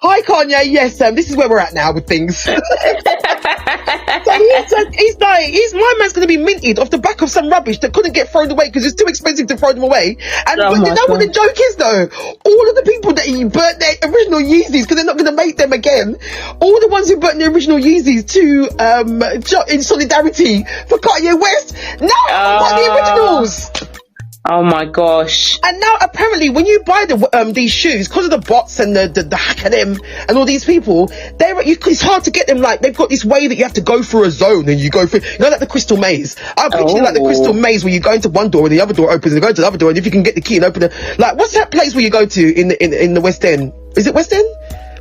Speaker 3: Hi Kanye, yes, this is where we're at now with things. So my man's going to be minted off the back of some rubbish that couldn't get thrown away because it's too expensive to throw them away. And but you know what the joke is though? All of the people that he burnt their original Yeezys because they're not going to make them again. All the ones who burnt their original Yeezys in solidarity for Kanye West. No. The originals.
Speaker 4: Oh my gosh.
Speaker 3: And now apparently when you buy these shoes, because of the bots and the hack of them and all these people, it's hard to get them. Like they've got this way that you have to go through a zone and you go through, like the crystal maze. I'm picturing like the crystal maze where you go into one door and the other door opens and you go to the other door, and if you can get the key and open it, like what's that place where you go to in the West End? Is it West End?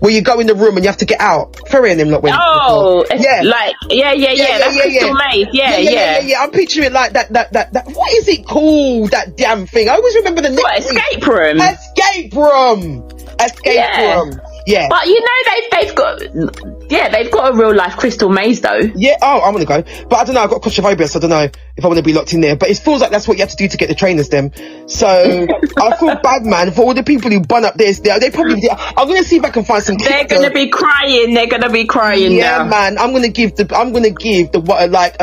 Speaker 3: Where you go in the room and you have to get out. Ferry and them lot went.
Speaker 4: Oh, yeah. Like, that crystal maze. Yeah.
Speaker 3: I'm picturing it like that. What is it called? That damn thing. I always remember the name.
Speaker 4: What, escape room?
Speaker 3: Escape room. Yeah.
Speaker 4: But you know they've got a real life crystal maze though.
Speaker 3: Yeah. Oh, I'm gonna go. But I don't know. I've got claustrophobia, so I don't know if I want to be locked in there. But it feels like that's what you have to do to get the trainers them. So I feel bad, man, for all the people who bun up this. They probably. I'm gonna see if I can find some.
Speaker 4: They're gonna be crying.
Speaker 3: Yeah, now. Man. I'm gonna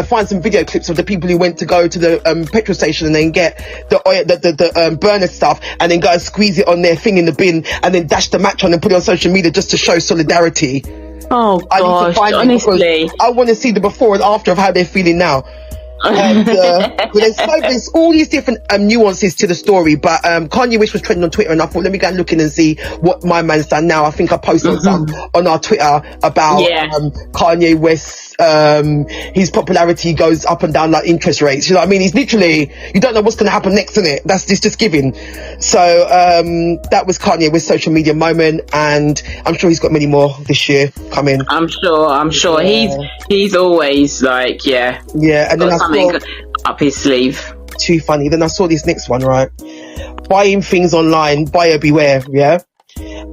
Speaker 3: find some video clips of the people who went to go to the petrol station and then get the burner stuff and then go and squeeze it on their thing in the bin and then dash the match on and put it on social media just to show solidarity.
Speaker 4: Oh gosh, honestly,
Speaker 3: I want to see the before and after of how they're feeling now. And there's all these different nuances to the story, but Kanye West was trending on Twitter and I thought let me go and look in and see what my man's done now. I think I posted some on our Twitter about Kanye West. His popularity goes up and down like interest rates, you know what I mean? He's literally, you don't know what's going to happen next, in it. That's just giving. So that was Kanye West's social media moment, and I'm sure he's got many more this year coming.
Speaker 4: I'm sure he's always like and then I saw up his sleeve.
Speaker 3: Too funny. Then I saw this next one, right? Buying things online, buyer beware.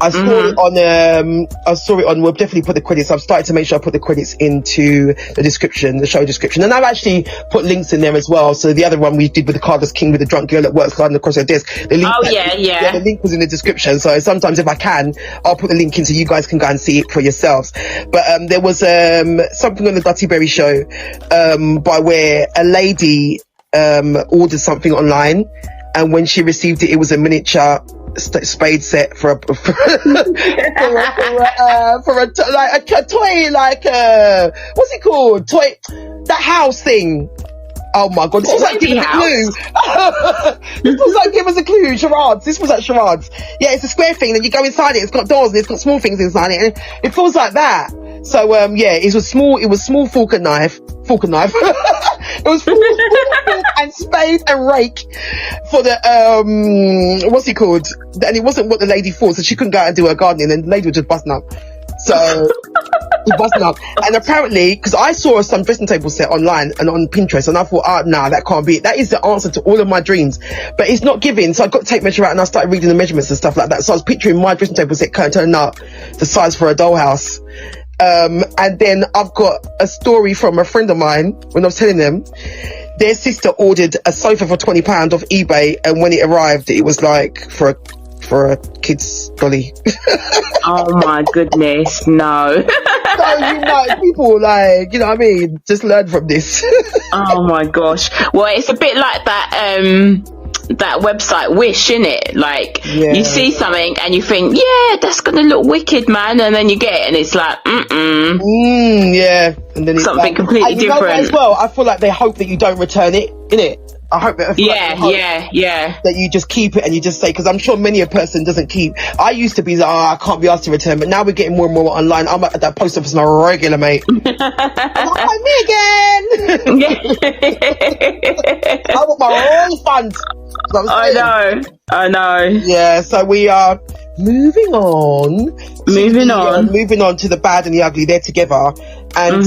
Speaker 3: I saw it on, we'll definitely put the credits. I've started to make sure I put the credits into the description, the show description. And I've actually put links in there as well. So the other one we did with the Cardless King with the drunk girl that works hard across her desk. The link, the link was in the description. So sometimes if I can, I'll put the link in so you guys can go and see it for yourselves. But there was something on the Dutty Berry show by where a lady ordered something online, and when she received it, it was a miniature spade set for a toy, like what's it called? Toy. that house thing. Oh my God, this was like give us a clue. This was like give us a clue, charades. This was like charades. Yeah, it's a square thing, and you go inside it, it's got doors and it's got small things inside it, and it feels like that. So yeah, it was small fork and knife. It was fork and spade and rake for the what's it called? And it wasn't what the lady thought, so she couldn't go out and do her gardening, and the lady was just busting up. So busting up. And apparently, because I saw some dressing table set online and on Pinterest, and I thought, nah, that can't be it. That is the answer to all of my dreams, but it's not giving. So I got to take measure out, and I started reading the measurements and stuff like that. So I was picturing my dressing table set turning up the size for a dollhouse. And then I've got a story from a friend of mine when I was telling them their sister ordered a sofa for £20 off eBay, and when it arrived, it was like for a kid's dolly.
Speaker 4: Oh my goodness, no.
Speaker 3: So, people like, you know what I mean? Just learn from this.
Speaker 4: Oh my gosh. Well, it's a bit like that website Wish, innit? Like, you see something and you think, yeah, that's gonna look wicked, man, and then you get it and it's like,
Speaker 3: yeah. And then it's
Speaker 4: something
Speaker 3: like,
Speaker 4: completely different.
Speaker 3: As well, I feel like they hope that you don't return it, innit? I hope that that you just keep it and you just say, because I'm sure many a person doesn't keep. I used to be like, I can't be asked to return, but now we're getting more and more online. I'm at that post office on a regular, mate. I'm like, me again. I want my refund. I know. Yeah, so we are moving on. Moving on to the bad and the ugly. They're together. And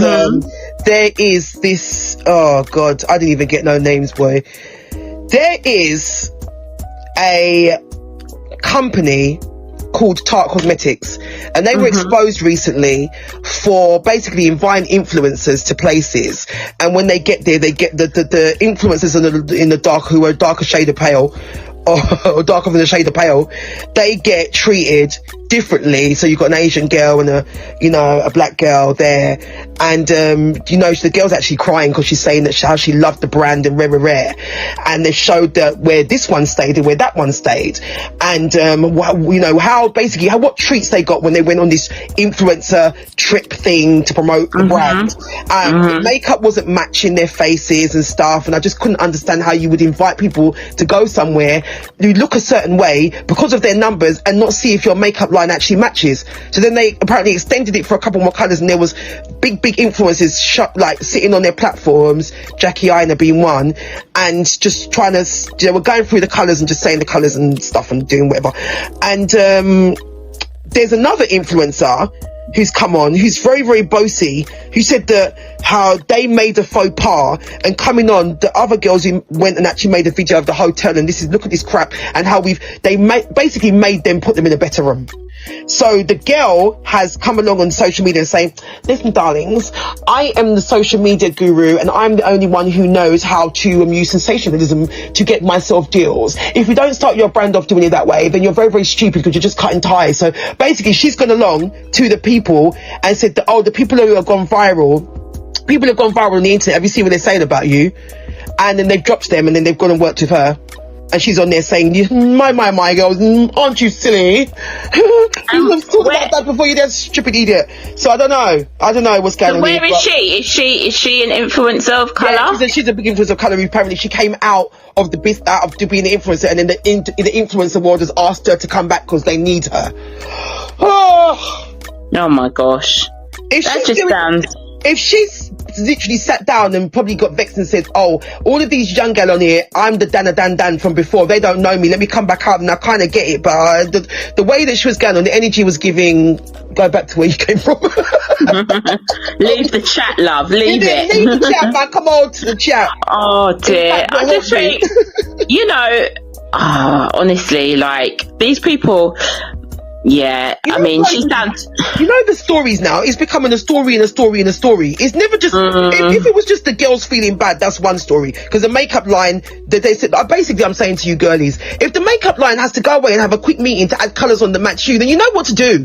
Speaker 3: there is this, oh God, I didn't even get no names, boy. There is a company called Tarte Cosmetics, and they were exposed recently for basically inviting influencers to places, and when they get there, they get the influencers in the dark, who are a darker shade of pale, or darker than a shade of pale, they get treated differently. So you've got an Asian girl and a black girl there, and the girl's actually crying because she's saying that how she loved the brand and rare, and they showed that where this one stayed and where that one stayed, and what treats they got when they went on this influencer trip thing to promote the brand. The makeup wasn't matching their faces and stuff, and I just couldn't understand how you would invite people to go somewhere, you look a certain way because of their numbers, and not see if your makeup line actually matches. So then they apparently extended it for a couple more colours, and there was big influencers sitting on their platforms, Jackie Aina being one, and just trying to, they were going through the colours and just saying the colours and stuff and doing whatever. And there's another influencer who's come on, who's very, very bossy, who said that how they made a faux pas, and coming on, the other girls who went and actually made a video of the hotel, and look at this crap, and how basically made them put them in a better room. So the girl has come along on social media and saying, listen, darlings, I am the social media guru, and I'm the only one who knows how to use sensationalism to get myself deals. If you don't start your brand off doing it that way, then you're very, very stupid, because you're just cutting ties. So basically, she's gone along to the people and said that, the people who have gone viral on the internet, have you seen what they're saying about you? And then they've dropped them, and then they've gone and worked with her. And she's on there saying, my girls, aren't you silly? You've talked about that before, you that stupid idiot. So I don't know what's going on.
Speaker 4: So where is she? Is she an influencer of colour?
Speaker 3: Yeah, she's a big influencer of colour. Apparently she came out of being an influencer, and then the influencer world has asked her to come back because they need her.
Speaker 4: Oh my gosh.
Speaker 3: If she's literally sat down and probably got vexed and said, all of these young gal on here, I'm the Dan from before, they don't know me, let me come back out, and I kind of get it, but the way that she was going on, the energy was giving, go back to where you came from.
Speaker 4: Leave the chat, love, leave it.
Speaker 3: Leave the chat, man, come on to the chat.
Speaker 4: Oh dear, I just think, honestly, like, these people, yeah, she sounds...
Speaker 3: the stories now, it's becoming a story and a story and a story. It's never just... If it was just the girls feeling bad, that's one story. Because the makeup line, that they said... Basically, I'm saying to you girlies, if the makeup line has to go away and have a quick meeting to add colours on the match you, then you know what to do.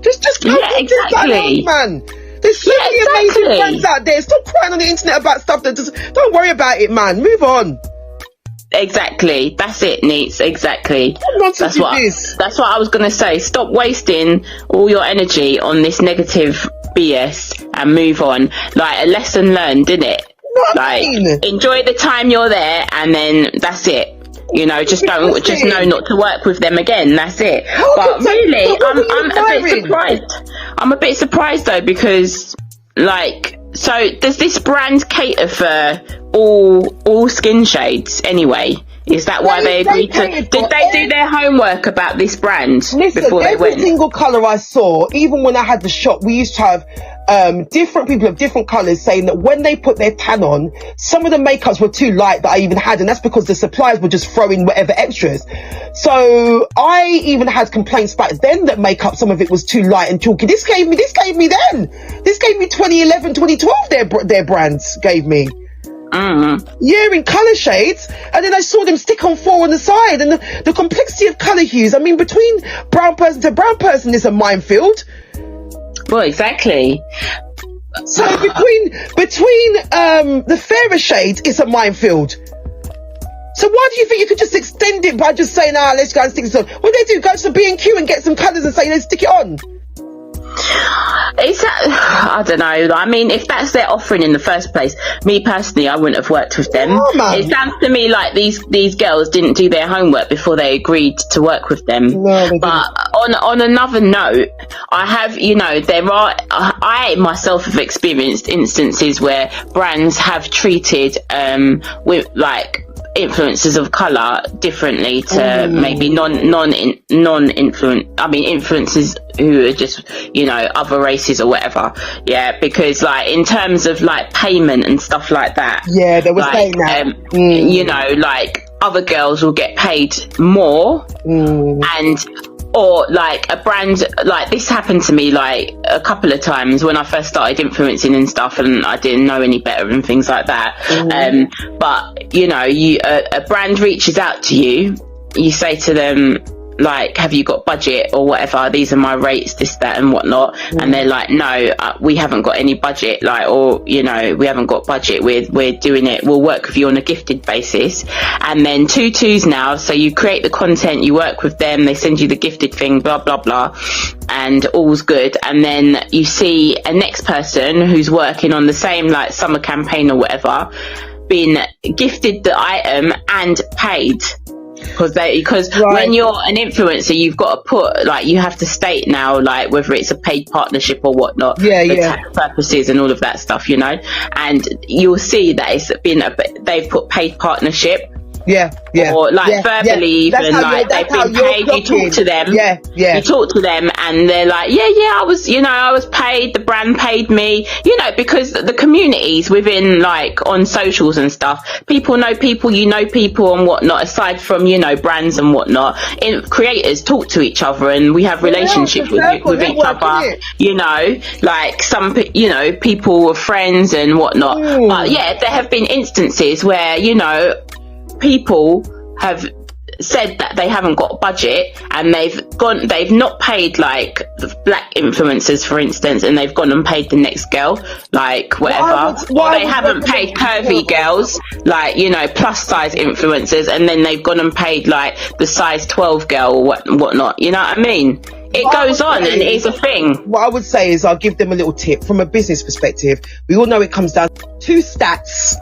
Speaker 3: Just go.
Speaker 4: Yeah, exactly.
Speaker 3: Man. There's so many amazing brands out there. Stop crying on the internet about stuff that just... Don't worry about it, man. Move on.
Speaker 4: Exactly, that's it, Neats. Exactly. That's what I was gonna say. Stop wasting all your energy on this negative BS and move on. Like, a lesson learned, didn't it? Enjoy the time you're there, and then that's it. You know, just know not to work with them again. That's it. But really, I'm a bit surprised. I'm a bit surprised though, because like, so does this brand cater for all skin shades anyway? Is that why they agreed to? Did they do their homework about this brand before they went?
Speaker 3: Every single colour I saw, even when I had the shop, we used to have different people of different colours saying that when they put their tan on, some of the makeups were too light that I even had, and that's because the suppliers were just throwing whatever extras. So I even had complaints back then that makeup, some of it was too light and chalky. This gave me 2011, 2012 their brands gave me. Yeah, in colour shades, and then I saw them stick on 4 on the side, and the complexity of colour hues. I mean, between brown person to brown person is a minefield.
Speaker 4: Well, exactly.
Speaker 3: So between the fairer shades, it's a minefield. So why do you think you could just extend it by just saying, let's go and stick this on? What do they do? Go to B&Q and get some colours and say, let's stick it on.
Speaker 4: I don't know. I mean, if that's their offering in the first place, me personally, I wouldn't have worked with them. It sounds to me like these girls didn't do their homework before they agreed to work with them.
Speaker 3: No,
Speaker 4: but on another note, I myself have experienced instances where brands have treated with like influencers of colour differently to maybe influencers who are just, other races or whatever. Yeah, because like in terms of like payment and stuff like that.
Speaker 3: Yeah, they were saying that.
Speaker 4: Like other girls will get paid more or like a brand, like this happened to me like a couple of times when I first started influencing and stuff, and I didn't know any better and things like that. But a brand reaches out to you, you say to them like, have you got budget or whatever, these are my rates, this, that and whatnot, and they're like, no, we haven't got any budget, like, or we haven't got budget, we're doing it, we'll work with you on a gifted basis. And then 2-2s now, so you create the content, you work with them, they send you the gifted thing, blah blah blah, and all's good. And then you see a next person who's working on the same like summer campaign or whatever being gifted the item and paid. Because when you're an influencer, you've got to put, like, you have to state now, like, whether it's a paid partnership or whatnot, tax purposes and all of that stuff, and you'll see that they've put paid partnership. Or like verbally even, like they've been paid, you talk to them. You talk to them and they're like, I was paid, the brand paid me, because the communities within, like, on socials and stuff, people know people, people and whatnot, aside from, brands and whatnot. Creators talk to each other and we have relationships with each other, like some, people are friends and whatnot. But there have been instances where, people have said that they haven't got budget and they've not paid like the black influencers, for instance, and they've gone and paid the next girl, like whatever, or they haven't paid curvy girls, like plus size influencers, and then they've gone and paid like the size 12 girl or whatnot. You know what I mean? It goes on and it is a thing.
Speaker 3: What I would say is I'll give them a little tip from a business perspective. We all know it comes down to stats.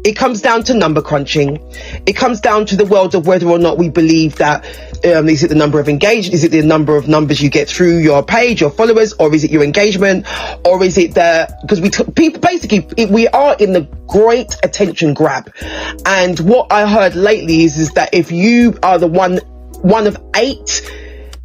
Speaker 3: It comes down to number crunching. It comes down to the world of whether or not we believe that is it the number of engagement, is it the number of numbers you get through your page, your followers, or is it your engagement, or is it because we are in the great attention grab. And what I heard lately is that if you are the one of 8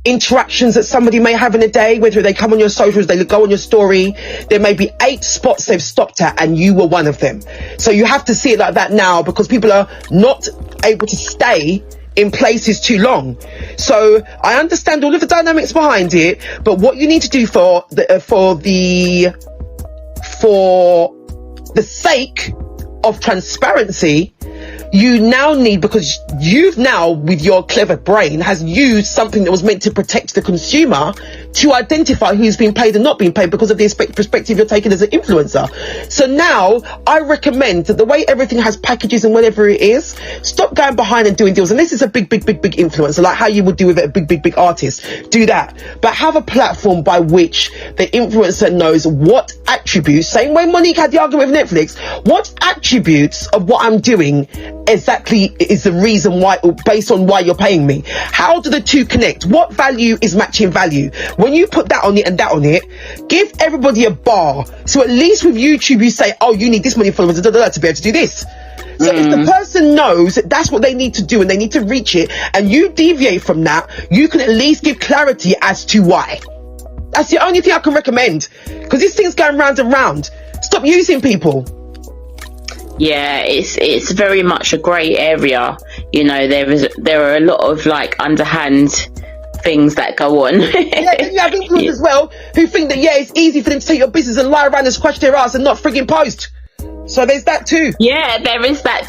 Speaker 3: interactions that somebody may have in a day, whether they come on your socials, they go on your story, there may be 8 spots they've stopped at and you were one of them. So you have to see it like that now, because people are not able to stay in places too long. So I understand all of the dynamics behind it, but what you need to do for the sake of transparency, you now need, because you've now, with your clever brain, has used something that was meant to protect the consumer to identify who's being paid and not being paid because of the perspective you're taking as an influencer. So now I recommend that the way everything has packages and whatever it is, stop going behind and doing deals. And this is a big influencer, like how you would do with a big artist. Do that. But have a platform by which the influencer knows what attributes, same way Monique had the argument with Netflix, what attributes of what I'm doing exactly is the reason why, based on why you're paying me. How do the two connect? What value is matching value? When you put that on it and that on it, give everybody a bar. So at least with YouTube, you say, oh, you need this many followers to be able to do this. So if the person knows that that's what they need to do and they need to reach it, and you deviate from that, you can at least give clarity as to why. That's the only thing I can recommend, because this thing's going round and round. Stop using people.
Speaker 4: Yeah, it's very much a grey area. You know, there are a lot of like underhand things that go on.
Speaker 3: Yeah, then you have influencers as well who think that it's easy for them to take your business and lie around and scratch their ass and not frigging post. So there's that too.
Speaker 4: Yeah, there is that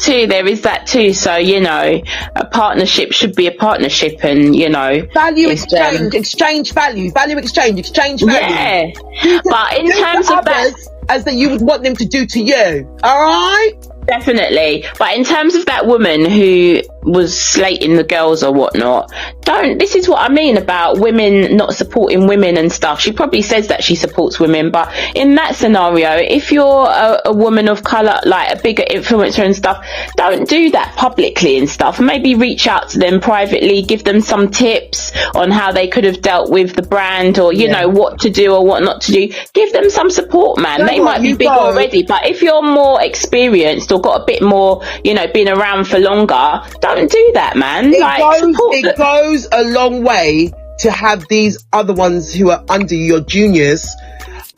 Speaker 4: too. So, you know, a partnership should be a partnership, and, you know,
Speaker 3: value exchange value exchange value.
Speaker 4: Yeah, but in terms of that,
Speaker 3: as that you would want them to do to you. All right.
Speaker 4: Definitely. But in terms of that woman who was slating the girls or whatnot, this is what I mean about women not supporting women and stuff. She probably says that she supports women, but in that scenario, if you're a woman of colour, like a bigger influencer and stuff, don't do that publicly and stuff. Maybe reach out to them privately, give them some tips on how they could have dealt with the brand, or, you know, what to do or what not to do. Give them some support, man. They might be big already, but if you're more experienced or got a bit more, you know, been around for longer, don't do that, man.
Speaker 3: It goes a long way to have these other ones who are under your juniors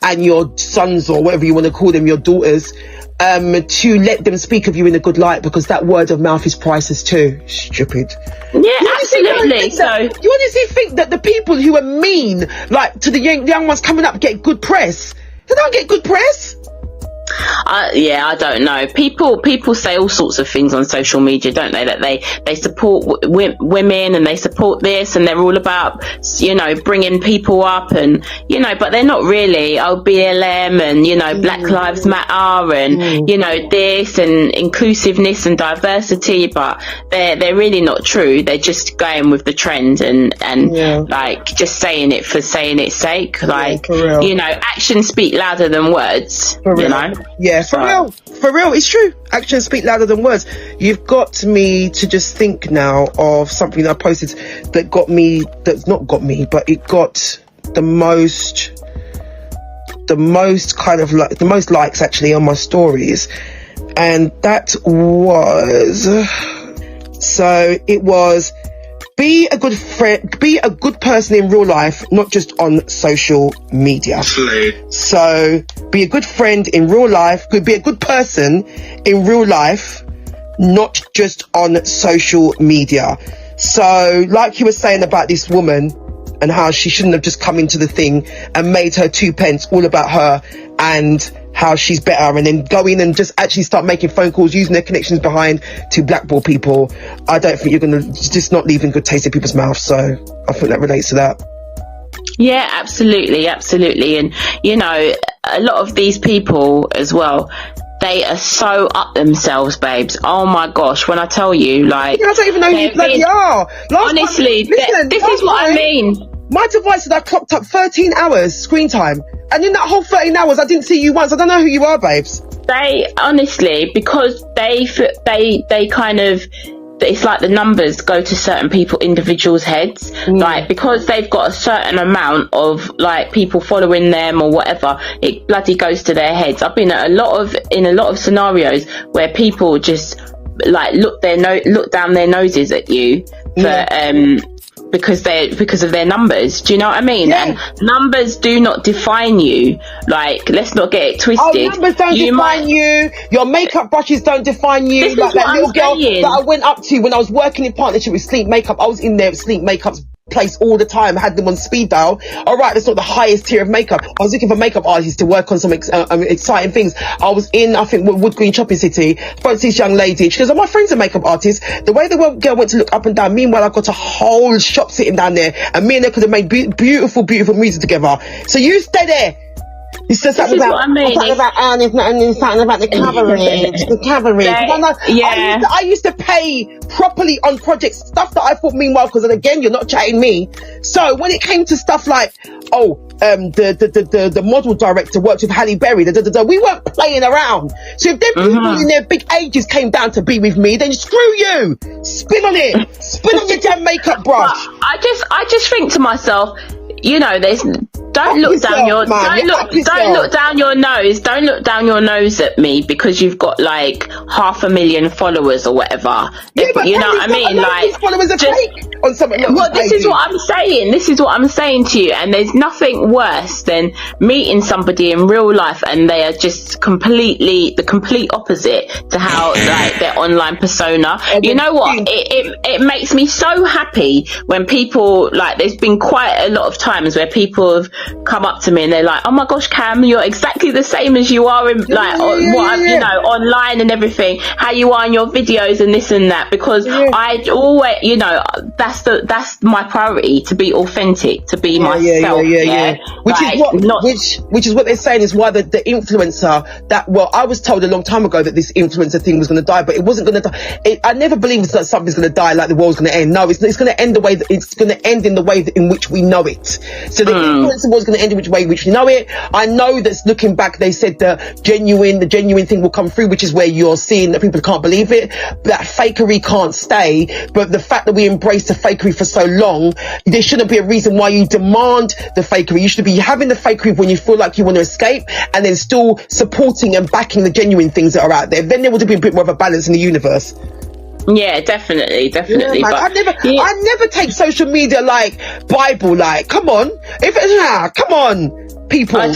Speaker 3: and your sons, or whatever you want to call them, your daughters, to let them speak of you in a good light, because that word of mouth is priceless too. Stupid.
Speaker 4: Yeah, absolutely. So
Speaker 3: you honestly think that the people who are mean, like to the young ones coming up, get good press? They don't get good press.
Speaker 4: I don't know. People say all sorts of things on social media, don't they? That they support women and they support this, and they're all about, you know, bringing people up, and, you know, but they're not really. BLM and, you know, Black Lives Matter and, you know, this and inclusiveness and diversity, but they're really not true. They're just going with the trend and like just saying it for saying its sake. Like, you know, actions speak louder than words. You know.
Speaker 3: Yeah, for real, it's true. Actions speak louder than words. You've got me to just think now of something that I posted that it got the most kind of like the most likes actually on my stories, and that was, so it was, be a good friend, be a good person in real life, not just on social media. So be a good friend in real life, be a good person in real life, not just on social media. So like you were saying about this woman and how she shouldn't have just come into the thing and made her 2 pence all about her and how she's better, and then go in and just actually start making phone calls, using their connections behind to blackball people. I don't think you're going to, just not leaving good taste in people's mouths. So I think that relates to that.
Speaker 4: Yeah, absolutely. And, you know, a lot of these people as well, they are so up themselves, babes. Oh my gosh, when I tell you, like,
Speaker 3: I don't even know who you bloody are.
Speaker 4: Honestly, this is what I mean.
Speaker 3: My device said I clocked up 13 hours screen time, and in that whole 13 hours I didn't see you once. I don't know who you are, babes.
Speaker 4: They honestly, because they kind of, it's like the numbers go to certain individuals' heads, like, because they've got a certain amount of like people following them or whatever, it bloody goes to their heads. I've been in a lot of scenarios where people just like look down their noses at you for because of their numbers. Do you know what I mean?
Speaker 3: Yeah.
Speaker 4: And numbers do not define you. Like, let's not get it twisted.
Speaker 3: Numbers don't define you. Your makeup brushes don't define you.
Speaker 4: This
Speaker 3: like
Speaker 4: is what
Speaker 3: that little
Speaker 4: I'm saying.
Speaker 3: girl that I went up to when I was working in partnership with Sleep Makeup. I was in there with Sleep Makeup's place all the time, had them on speed dial. All right, that's not the highest tier of makeup. I was looking for makeup artists to work on some exciting things. I was in, I think, Wood Green Shopping City, spoke to this young lady. She goes, oh, my friend's a makeup artist. The way the girl went to look up and down, meanwhile, I got a whole shop sitting down there, and me and her could have made beautiful music together. So you stay there. It's just something about, something about the coverage. The coverage.
Speaker 4: Yeah.
Speaker 3: I used to pay properly on projects, stuff that I thought meanwhile, because again, you're not chatting me. So when it came to stuff like, the model director worked with Halle Berry, we weren't playing around. So if them people in their big ages came down to be with me, then screw you. Spin on it. Spin on your damn makeup brush.
Speaker 4: I just think to myself, you know, don't look down your nose. Don't look down your nose at me because you've got like 500,000 followers or whatever.
Speaker 3: Yeah,
Speaker 4: you know what I mean? Like,
Speaker 3: followers are fake on something.
Speaker 4: Well, this is what I'm saying. This is what I'm saying to you. And there's nothing worse than meeting somebody in real life and they are just the complete opposite to how like their online persona. You know what? It makes me so happy when people, like, there's been quite a lot of times where people have come up to me and they're like, oh my gosh, Cam, you're exactly the same as you are in you know, online and everything, how you are in your videos and this and that, because I always, you know, that's my priority, to be authentic, to be myself.
Speaker 3: Which is what they're saying is why the influencer that, well, I was told a long time ago that this influencer thing was going to die, but it wasn't going to die. I never believed that something's going to die, like the world's going to end. No, it's going to end it's going to end in the way in which we know it. So the influencer was going to end in which way which we know it. I know that's looking back, they said the genuine thing will come through, which is where you're seeing that people can't believe it. That fakery can't stay. But the fact that we embrace the fakery for so long, there shouldn't be a reason why you demand the fakery. You should be having the fakery when you feel like you want to escape, and then still supporting and backing the genuine things that are out there. Then there would have been a bit more of a balance in the universe.
Speaker 4: Yeah, definitely.
Speaker 3: Yeah,
Speaker 4: But
Speaker 3: I never take social media like Bible. Like, come on, come on, people.
Speaker 4: I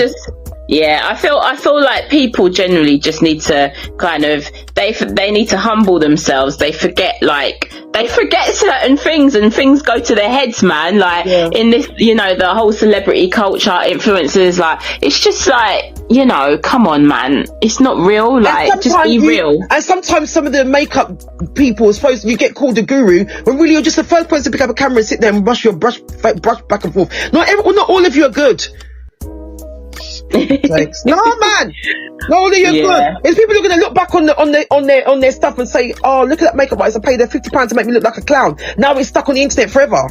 Speaker 4: feel like people generally just need to kind of, they need to humble themselves. They forget certain things, and things go to their heads, man. Like in this, you know, the whole celebrity culture, influencers, like, it's just like, you know, come on, man, it's not real. Like, just be real.
Speaker 3: And sometimes some of the makeup people are supposed to, you get called a guru when really you're just the first person to pick up a camera and sit there and brush back and forth. Not all of you are good. No, man, not all of you are good. There's people who are going to look back on their stuff and say, oh, look at that makeup artist, I paid her £50 to make me look like a clown. Now it's stuck on the internet forever.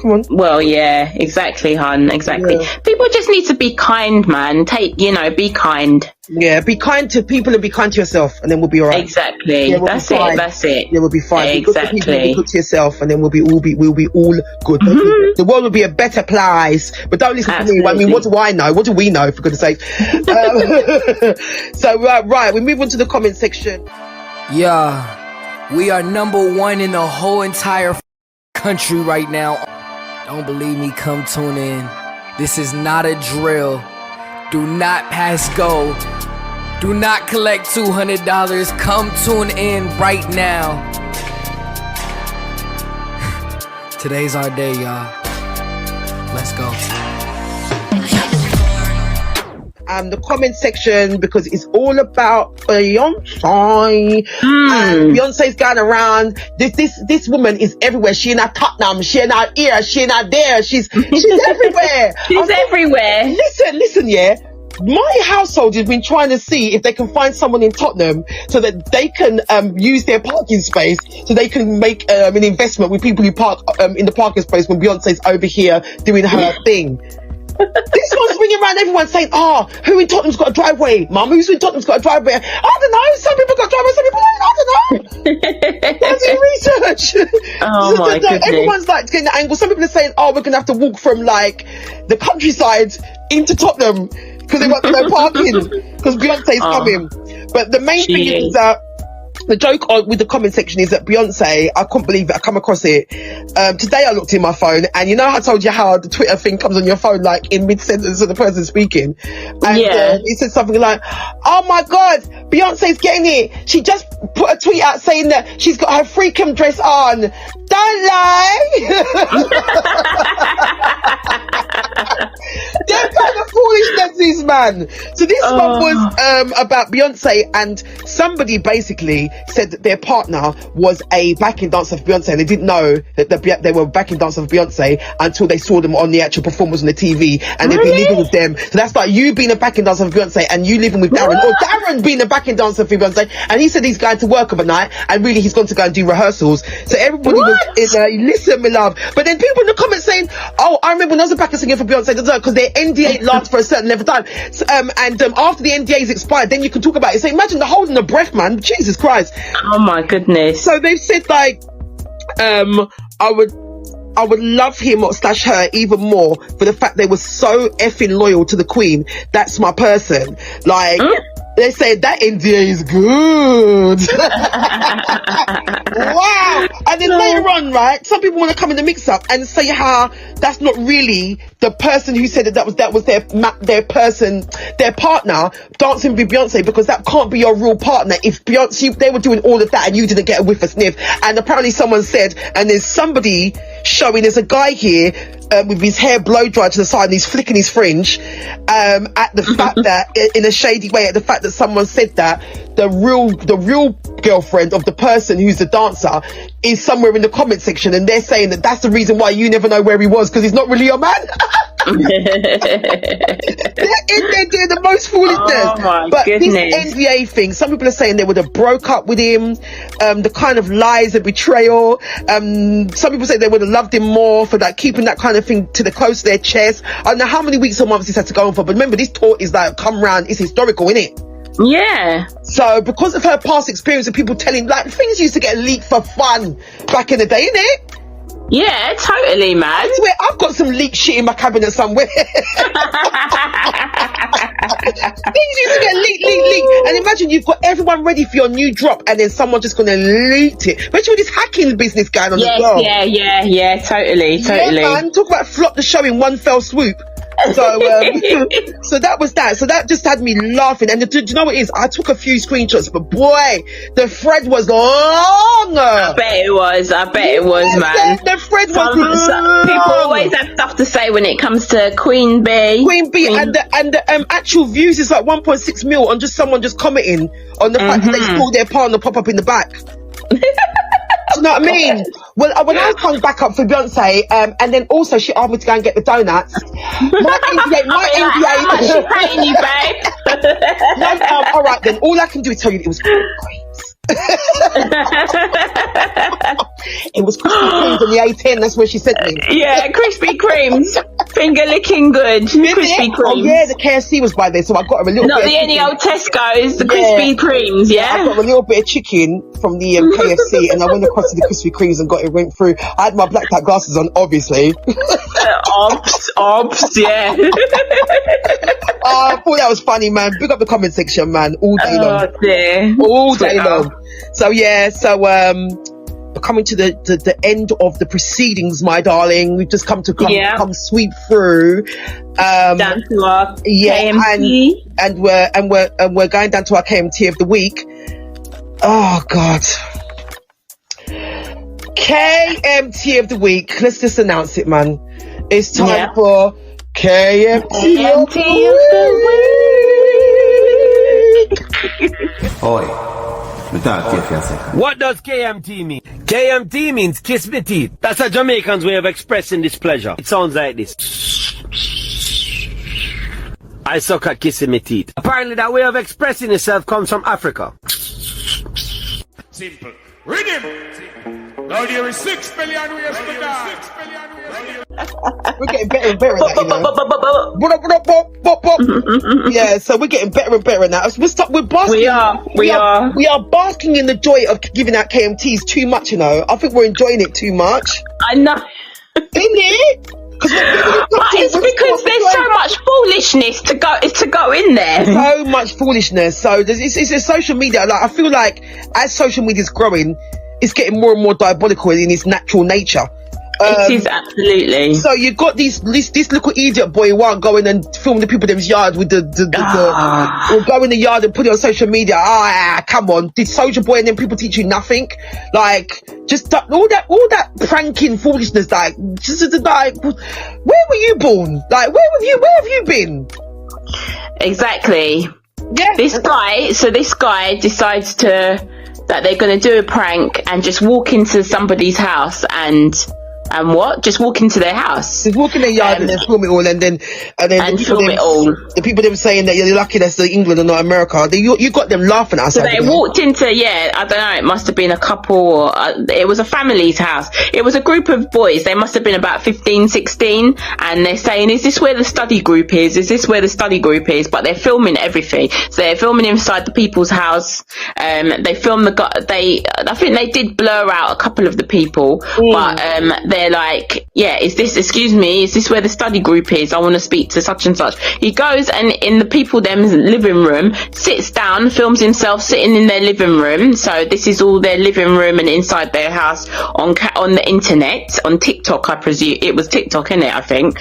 Speaker 3: Come on.
Speaker 4: Well, yeah, exactly, hun. Exactly. Yeah. People just need to be kind, man. Be kind.
Speaker 3: Yeah, be kind to people and be kind to yourself, and then we'll be alright.
Speaker 4: Exactly. Yeah, that's it.
Speaker 3: Yeah, we'll be fine.
Speaker 4: Exactly.
Speaker 3: Be good to people, be good to yourself, and then we'll be all good. Mm-hmm. The world will be a better place. But don't listen to me. I mean, what do I know? What do we know, for goodness sake? So, right, we move on to the comment section.
Speaker 6: Yeah, we are #1 in the whole entire country right now. Don't believe me? Come tune in. This is not a drill. Do not pass go. Do not collect $200. Come tune in right now. Today's our day, y'all. Let's go.
Speaker 3: The comment section, because it's all about Beyonce. And Beyonce's going around. This woman is everywhere. She in our Tottenham, she in our ear, she in our there. She's everywhere.
Speaker 4: She's everywhere.
Speaker 3: Listen, yeah. My household has been trying to see if they can find someone in Tottenham so that they can use their parking space, so they can make an investment with people who park in the parking space when Beyonce's over here doing her thing. This one's ringing around everyone saying, who in Tottenham's got a driveway? Mum, who's in Tottenham's got a driveway? I don't know. Some people got driveways, some people don't. I don't know. Do research.
Speaker 4: Oh my goodness.
Speaker 3: Everyone's like getting the angle. Some people are saying, we're going to have to walk from like the countryside into Tottenham because they've got no parking because Beyonce's coming. But the main thing is that the joke with the comment section is that Beyonce, I couldn't believe it, I come across it. Today I looked in my phone, and you know how I told you how the Twitter thing comes on your phone like in mid-sentence of the person speaking? And it said something like, oh my God, Beyonce's getting it. She just put a tweet out saying that she's got her freakum dress on. Don't lie. They're kind of foolishness, these man. So this one was about Beyonce, and somebody basically said that their partner was a backing dancer for Beyonce, and they didn't know that they were backing dancer for Beyonce until they saw them on the actual performance on the TV, and they've been living with them. So that's like you being a backing dancer for Beyonce and you living with Darren, or Darren being a backing dancer for Beyonce, and he said he's going to work overnight, and really he's gone to go and do rehearsals. So everybody was in listen, my love. But then people in the comments saying, oh, I remember when I was a backing singer for Beyonce, because their NDA lasts for a certain level of time. So, and after the NDA is expired, then you can talk about it. So imagine the holding the breath, man. Jesus Christ.
Speaker 4: Oh my goodness.
Speaker 3: So they've said like, I would love him or / her even more for the fact they were so effing loyal to the Queen. That's my person. Like, they say that NDA is good. Wow. And then later on, right, some people want to come in the mix up and say how that's not really the person who said that was their person, their partner dancing with Beyonce, because that can't be your real partner if Beyonce, they were doing all of that and you didn't get a whiff or sniff. And apparently someone said, and there's somebody showing, there's a guy here with his hair blow dried to the side and he's flicking his fringe at the fact that, in a shady way, at the fact that someone said that the real girlfriend of the person who's the dancer is somewhere in the comment section, and they're saying that that's the reason why you never know where he was, because he's not really your man. They're in there doing the most foolishness. But goodness. This NDA thing, some people are saying they would have broke up with him, the kind of lies and betrayal. Some people say they would have loved him more for that, keeping that kind of thing to the close to their chest. I don't know how many weeks or months this had to go on for, but remember, this tour is like come round, it's historical, isn't it?
Speaker 4: Yeah.
Speaker 3: So because of her past experience of people telling, like, things used to get leaked for fun back in the day, innit?
Speaker 4: Yeah, totally, man.
Speaker 3: I swear, I've got some leaked shit in my cabinet somewhere. Things used to get leaked. And imagine you've got everyone ready for your new drop, and then someone just gonna leak it. Imagine all this hacking business going on as well.
Speaker 4: Yeah, totally.
Speaker 3: Yeah, man, talk about flop the show in one fell swoop. So so that was that. So that just had me laughing. And do you know what it is? I took a few screenshots, but boy, the thread was long.
Speaker 4: I bet it was, man.
Speaker 3: The thread was long.
Speaker 4: People always have stuff to say when it comes to Queen Bee.
Speaker 3: And the actual views is like 1.6 mil on just someone just commenting on the fact that they saw their partner pop up in the back. Do you know what I mean? Well, when I was coming back up for Beyonce, and then also she asked me to go and get the donuts. My NDA.
Speaker 4: She's paying you, babe.
Speaker 3: All right then. All I can do is tell you it was great. It was Krispy Kremes on the A10. That's where she sent me.
Speaker 4: Yeah, Krispy Kremes, finger licking good. Krispy Kremes.
Speaker 3: Oh yeah, the KFC was by there, so I got her a little.
Speaker 4: Not
Speaker 3: bit
Speaker 4: the any old Tesco's, the Krispy Kremes. Yeah,
Speaker 3: I got a little bit of chicken from the KFC, and I went across to the Krispy Kremes and got it. Went through. I had my black tie glasses on, obviously. Ops, yeah. I thought that was funny, man. Big up the comment section, man. All day long.
Speaker 4: Dear.
Speaker 3: All day long. So yeah, coming to the end of the proceedings, my darling. We've just come sweep through.
Speaker 4: Down to our KMT.
Speaker 3: And we're going down to our KMT of the week. Oh God. KMT of the week. Let's just announce it, man. It's time for KMT of the week.
Speaker 7: Oi. What does KMT mean? KMT means kiss me teeth. That's a Jamaican's way of expressing displeasure. It sounds like this. I suck at kissing me teeth. Apparently that way of expressing itself comes from Africa.
Speaker 1: Simple. Rhythm. Now there is 6 billion ways to dance.
Speaker 3: We're getting better and better at that, you know. Yeah, so we're getting better and better now. We're basking. We are basking in the joy of giving out KMTs too much, you know. I think we're enjoying it too much.
Speaker 4: I know.
Speaker 3: Isn't it?
Speaker 4: But it's because there's so much foolishness to go in there.
Speaker 3: So much foolishness. So it's a social media. Like, I feel like as social media is growing, it's getting more and more diabolical in its natural nature.
Speaker 4: It is absolutely.
Speaker 3: So you got this little idiot boy who won't go in and film the people them's yard with or go in the yard and put it on social media. Come on, did Soldier Boy and then people teach you nothing? Like, just all that pranking foolishness. Like, like, where were you born? Like, where have you been?
Speaker 4: Exactly.
Speaker 3: Yeah.
Speaker 4: This guy decides that they're going to do a prank and just walk into somebody's house and what? Just walk into their house.
Speaker 3: Just walk in their yard and then film it all, and then
Speaker 4: film it all.
Speaker 3: The people them saying that you're lucky that's England and not America. You got them laughing at us.
Speaker 4: So they walked into, I don't know, it must have been a couple, or it was a family's house. It was a group of boys. They must have been about 15, 16, and they're saying, is this where the study group is? Is this where the study group is? But they're filming everything. So they're filming inside the people's house. They filmed I think they did blur out a couple of the people, but they're like, is this where the study group is? I want to speak to such and such. He goes and in the people them's living room, sits down, films himself sitting in their living room. So this is all their living room and inside their house on the internet, on TikTok, I presume. It was TikTok, innit, I think.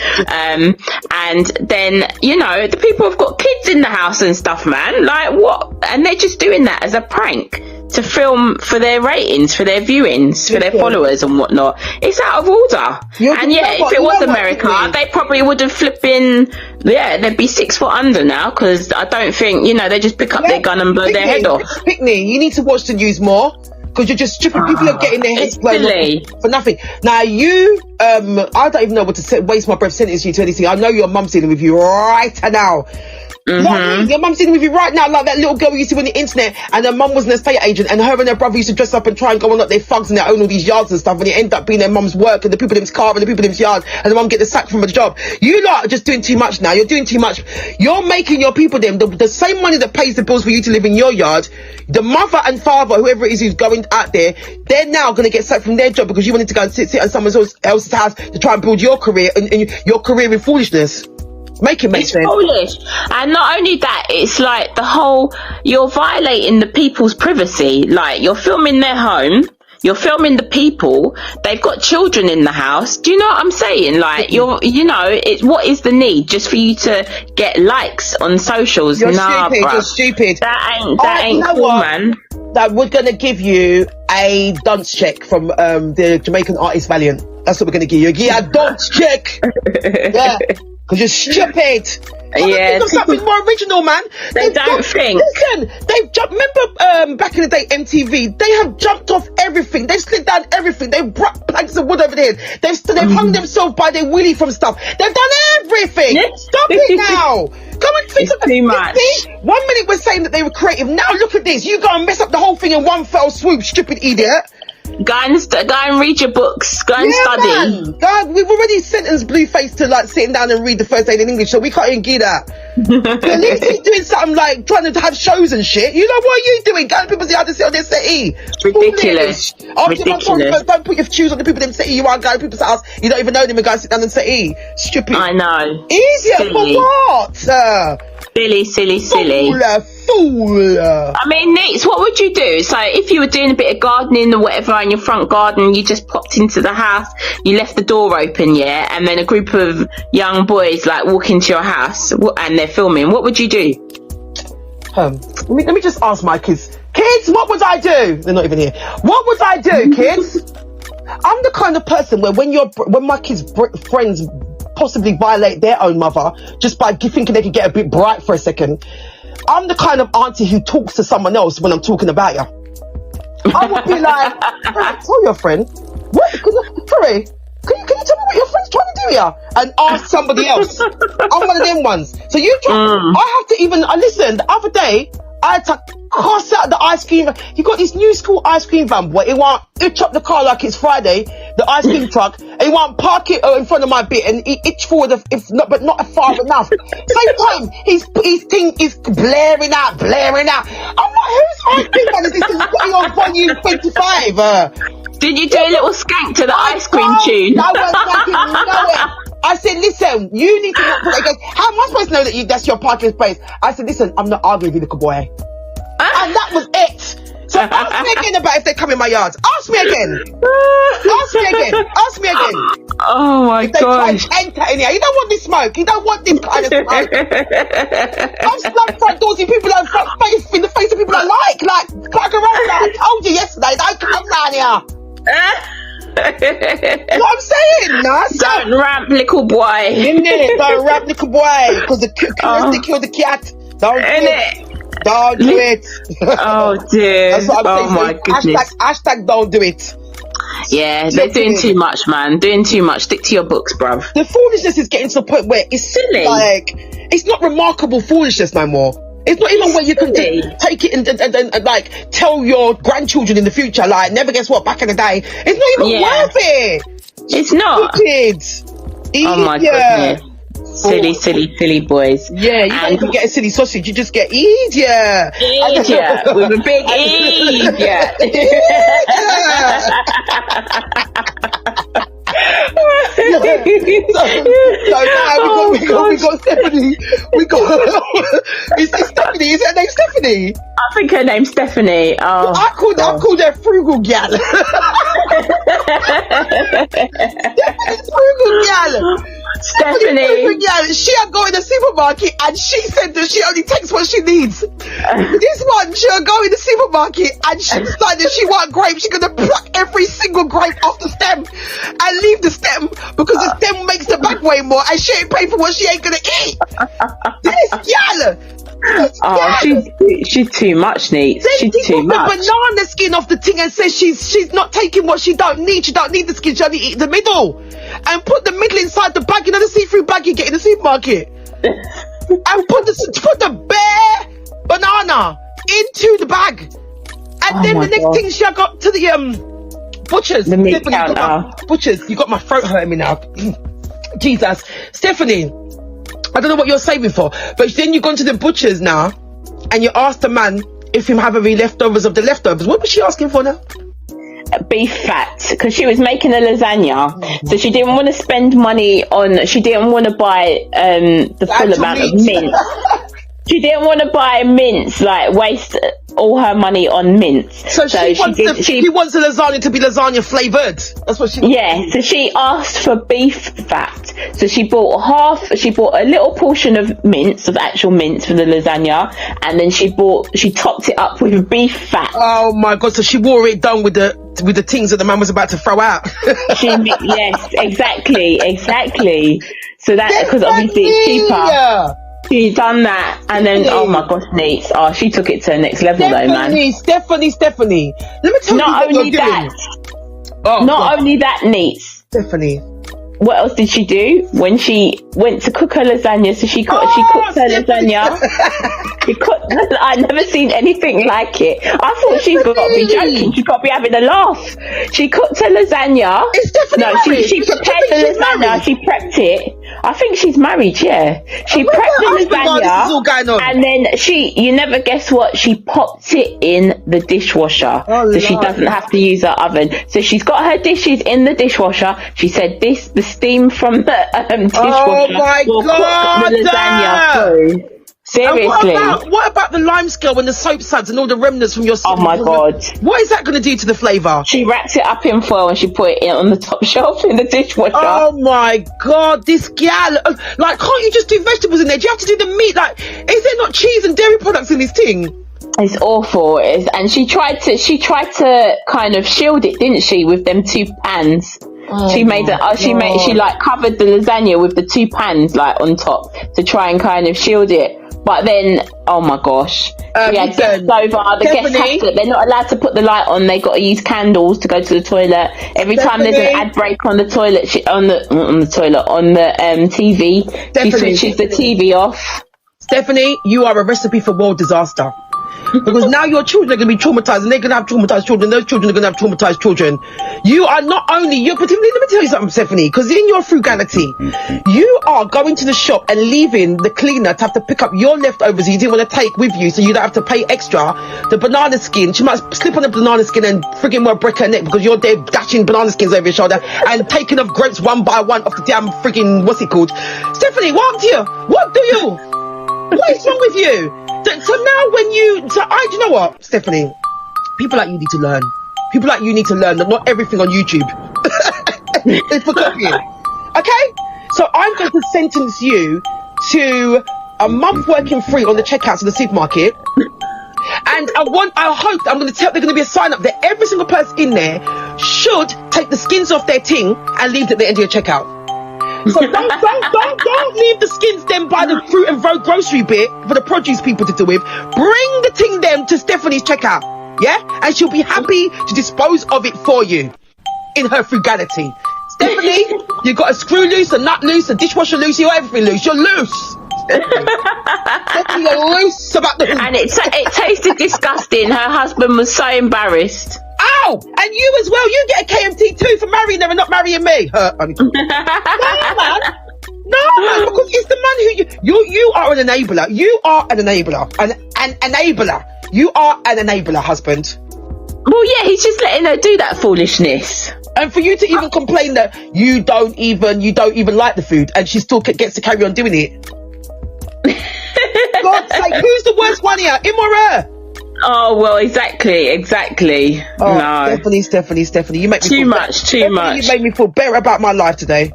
Speaker 4: And then, the people have got kids in the house and stuff, man. Like, what? And they're just doing that as a prank to film for their ratings, for their viewings, for their followers and whatnot. It's out of order. If it was America, they probably would have flipping, they'd be 6 foot under now, because I don't think, they just pick up their gun and blow their head off.
Speaker 3: Pickney, you need to watch the news more, because you're just stupid. People are getting their heads blown for nothing. Now I don't even know what to say, waste my breath sentencing you to anything. I know your mum's dealing with you right now. Mm-hmm. Your mum's dealing with you right now, like that little girl you used to on the internet, and her mum was an estate agent, and her and her brother used to dress up and try and go on up their thugs and they own all these yards and stuff, and it end up being their mum's work and the people them's car and the people them's yard, and the mum get the sack from a job. You lot are just doing too much now. You're doing too much. You're making your people the same money that pays the bills for you to live in your yard. The mother and father, whoever it is who's going out there, they're now going to get sacked from their job because you wanted to go and sit at someone else's house to try and build your career and your career in foolishness. Make it make sense.
Speaker 4: Foolish. And not only that, it's like you're violating the people's privacy. Like, you're filming their home, you're filming the people, they've got children in the house. Do you know what I'm saying? Like, what is the need just for you to get likes on socials?
Speaker 3: You're stupid.
Speaker 4: That ain't cool, man.
Speaker 3: That we're going to give you a dunce check from the Jamaican artist Valiant. That's what we're going to give you. Yeah, a dunce check. Yeah. Because you're stupid. Think of something more original, man.
Speaker 4: They don't think.
Speaker 3: Listen, they've jumped. Remember back in the day, MTV? They have jumped off everything. They've slid down everything. They've brought planks of wood over there. They've hung themselves by their willy from stuff. They've done everything. Stop it now. Come and think of
Speaker 4: too much.
Speaker 3: 1 minute we're saying that they were creative. Now look at this. You go and mess up the whole thing in one fell swoop, stupid idiot.
Speaker 4: Go and read your books. Go and study.
Speaker 3: Man. God, we've already sentenced Blueface to like sitting down and read the first aid in English, so we can't even get that. At least he's doing something like trying to have shows and shit. You know what are you doing? Going to people's yard to sit on their settee.
Speaker 4: Ridiculous.
Speaker 3: Don't put your shoes on the people in the settee. You aren't going to people's house. You don't even know them and go and sit down and settee. Stupid.
Speaker 4: I know.
Speaker 3: Easier
Speaker 4: Silly.
Speaker 3: for what?
Speaker 4: Silly.
Speaker 3: Fool.
Speaker 4: I mean, Nate, what would you do? So if you were doing a bit of gardening or whatever in your front garden, you just popped into the house, you left the door open, and then a group of young boys like walk into your house and they're filming, what would you do?
Speaker 3: Let me just ask my kids. Kids, what would I do? They're not even here. What would I do, kids? I'm the kind of person where when my kids' friends possibly violate their own mother just by thinking they could get a bit bright for a second, I'm the kind of auntie who talks to someone else when I'm talking about you. I would be like, tell your friend, what? Sorry, can you tell me what your friend's trying to do here? And ask somebody else. I'm one of them ones. So you try, I have to even, listen, the other day, I had to cuss out the ice cream. You got this new school ice cream van, boy. It won't itch up the car like it's Friday, the ice cream truck. It won't park it in front of my bit and he itch forward but not far enough. Same time, his thing is blaring out. I'm like, whose ice cream van is this? It's got it on volume 25.
Speaker 4: Did you do a little skank to the ice cream tune?
Speaker 3: I said, listen, you need to not put it against. How am I supposed to know that that's your parking space? I said, listen, I'm not arguing with you, little boy. And that was it. So Ask me again about if they come in my yard. Ask me again. Ask me again. Ask me again.
Speaker 4: Oh my
Speaker 3: if they
Speaker 4: gosh.
Speaker 3: try to enter in here, you don't want this smoke. You don't want this kind of smoke. I've slammed front doors in people in the face of people I like bugger off. I told you yesterday, don't come round here. What I'm saying, nah,
Speaker 4: don't ramp, little boy.
Speaker 3: Innit? Don't ramp, little boy, because the curiosity killed the cat. Don't do it. Don't do it.
Speaker 4: Oh dear.
Speaker 3: That's what I'm saying.
Speaker 4: My goodness.
Speaker 3: Hashtag don't do it.
Speaker 4: Yeah, they're doing too much, man. Doing too much. Stick to your books, bruv.
Speaker 3: The foolishness is getting to the point where it's
Speaker 4: silly.
Speaker 3: Like, it's not remarkable foolishness no more. It's not even where you can take it and like tell your grandchildren in the future, like, never guess what, back in the day. It's not even worth it.
Speaker 4: It's not.
Speaker 3: Kids.
Speaker 4: Oh my goodness. Silly boys.
Speaker 3: Yeah, you don't even get a silly sausage, you just get idiot.
Speaker 4: Idiot. With a big idiot.
Speaker 3: So now we got Stephanie. Is this Stephanie? Is her name Stephanie?
Speaker 4: I think her name's Stephanie. Oh,
Speaker 3: I called her frugal gal. Frugal gal.
Speaker 4: Stephanie.
Speaker 3: She had go in the supermarket and she said that she only takes what she needs. This one, she'll go in the supermarket and she decided she want grapes. She's gonna pluck every single grape off the stem and leave the stem because the stem makes the bag weigh more and she ain't paying for what she ain't gonna eat. This gal.
Speaker 4: Oh, she's too much, Neat. She's too much.
Speaker 3: The banana skin off the thing and says she's not taking what she don't need. She don't need the skin. She only eat the middle. And put the middle inside the bag. You know the see-through bag you get in the supermarket. And put the bare banana into the bag. And then the next thing she got to the butchers.
Speaker 4: The meat counter.
Speaker 3: Butchers. You got my throat hurting me now. Jesus, Stephanie. I don't know what you're saving for, but then you've gone to the butchers now, and you asked the man if him have any leftovers of the leftovers. What was she asking for now?
Speaker 4: Beef fat, because she was making a lasagna, so she didn't want to spend money on. She didn't want to buy the full amount of mince. She didn't want to buy mince, like waste all her money on mince.
Speaker 3: So she wants the lasagna to be lasagna flavoured. That's what she.
Speaker 4: Yeah, so she asked for beef fat. So she bought a little portion of mince, of actual mince for the lasagna, and then she topped it up with beef fat.
Speaker 3: Oh my god! So she wore it down with the things that the man was about to throw out.
Speaker 4: Yes, exactly. So that, because obviously it's cheaper. She done that, and then oh my gosh, Nate! Oh, she took it to the next level, though, man.
Speaker 3: Stephanie. Let me tell you what you're doing.
Speaker 4: Not only that, Nate.
Speaker 3: Stephanie.
Speaker 4: What else did she do when she went to cook her lasagna? So she cooked her lasagna. I never seen anything like it. I thought she's got to be joking. She's got to be having a laugh. She cooked her lasagna. She prepared the lasagna. Married. She prepped it. I think she's married. Yeah, she prepped the lasagna, and then you never guess what? She popped it in the dishwasher, so she doesn't have to use her oven. So she's got her dishes in the dishwasher. She said the steam from the dishwasher will cook the lasagna through. Seriously.
Speaker 3: What about the lime scale and the soap suds and all the remnants from your
Speaker 4: Oh my god.
Speaker 3: What is that going to do to the flavour?
Speaker 4: She wrapped it up in foil and she put it on the top shelf in the dishwasher.
Speaker 3: Oh my god, this gal. Like, can't you just do vegetables in there? Do you have to do the meat? Like, is there not cheese and dairy products in this thing?
Speaker 4: It's awful. And she tried to kind of shield it, didn't she, with them 2 pans. She covered the lasagna with the 2 pans like on top to try and kind of shield it. But then, oh my gosh, we had guests over. The guests have to, they're not allowed to put the light on. They got to use candles to go to the toilet. Every time there's an ad break on the toilet, on the TV, she switches the TV off.
Speaker 3: Stephanie, you are a recipe for world disaster. Because now your children are going to be traumatized, and they're going to have traumatized children. Those children are going to have traumatized children. You are not only, let me tell you something, Stephanie, because in your frugality, you are going to the shop and leaving the cleaner to have to pick up your leftovers you didn't want to take with you, so you don't have to pay extra. The banana skin, she might slip on the banana skin and frigging well break her neck because you're there dashing banana skins over your shoulder and taking off grapes one by one off the damn frigging, what's it called? Stephanie, what do you? What is wrong with you? So now do you know what, Stephanie? People like you need to learn. People like you need to learn that not everything on YouTube is for copying. Okay? So I'm going to sentence you to a month working free on the checkouts of the supermarket. And I hope that they're going to be a sign up that every single person in there should take the skins off their ting and leave it at the end of your checkout. So don't leave the skins then by the fruit and grocery bit for the produce people to deal with. Bring the ting them to Stephanie's checkout. Yeah? And she'll be happy to dispose of it for you in her frugality. Stephanie, you've got a screw loose, a nut loose, a dishwasher loose, you're everything loose. You're loose. Stephanie, you're loose about the...
Speaker 4: And it tasted disgusting. Her husband was so embarrassed.
Speaker 3: Oh, and you as well. You get a KMT too for marrying her and not marrying me. No, man. No, because it's the man who you are an enabler. You are an enabler. An enabler. You are an enabler, husband.
Speaker 4: Well, yeah, he's just letting her do that foolishness.
Speaker 3: And for you to even complain that you don't even like the food, and she still gets to carry on doing it. God's sake, who's the worst one here? Him or her?
Speaker 4: Oh, well, exactly.
Speaker 3: Oh,
Speaker 4: No.
Speaker 3: Stephanie, you make me
Speaker 4: too much.
Speaker 3: You made me feel better about my life today.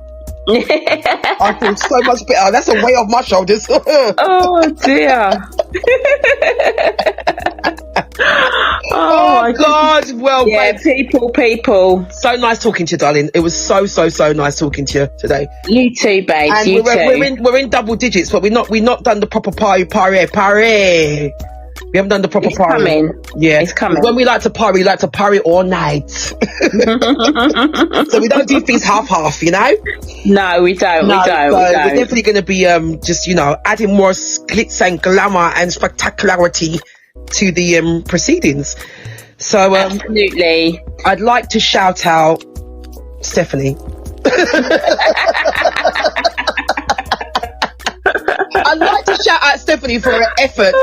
Speaker 3: I feel so much better. That's a weight off my shoulders.
Speaker 4: Oh, dear.
Speaker 3: Oh my God. Well,
Speaker 4: yeah,
Speaker 3: babe.
Speaker 4: people.
Speaker 3: So nice talking to you, darling. It was so nice talking to you today.
Speaker 4: You too, babe.
Speaker 3: And we're in double digits, but we've not done the proper party. We haven't done the proper
Speaker 4: it's
Speaker 3: party.
Speaker 4: Coming.
Speaker 3: Yeah,
Speaker 4: it's coming.
Speaker 3: When we like to party, we like to party all night. So we don't do things half, you know.
Speaker 4: No, we don't.
Speaker 3: We're definitely going to be just adding more glitz and glamour and spectacularity to the proceedings. So
Speaker 4: absolutely,
Speaker 3: I'd like to shout out Stephanie. I'd like to shout out Stephanie for her effort.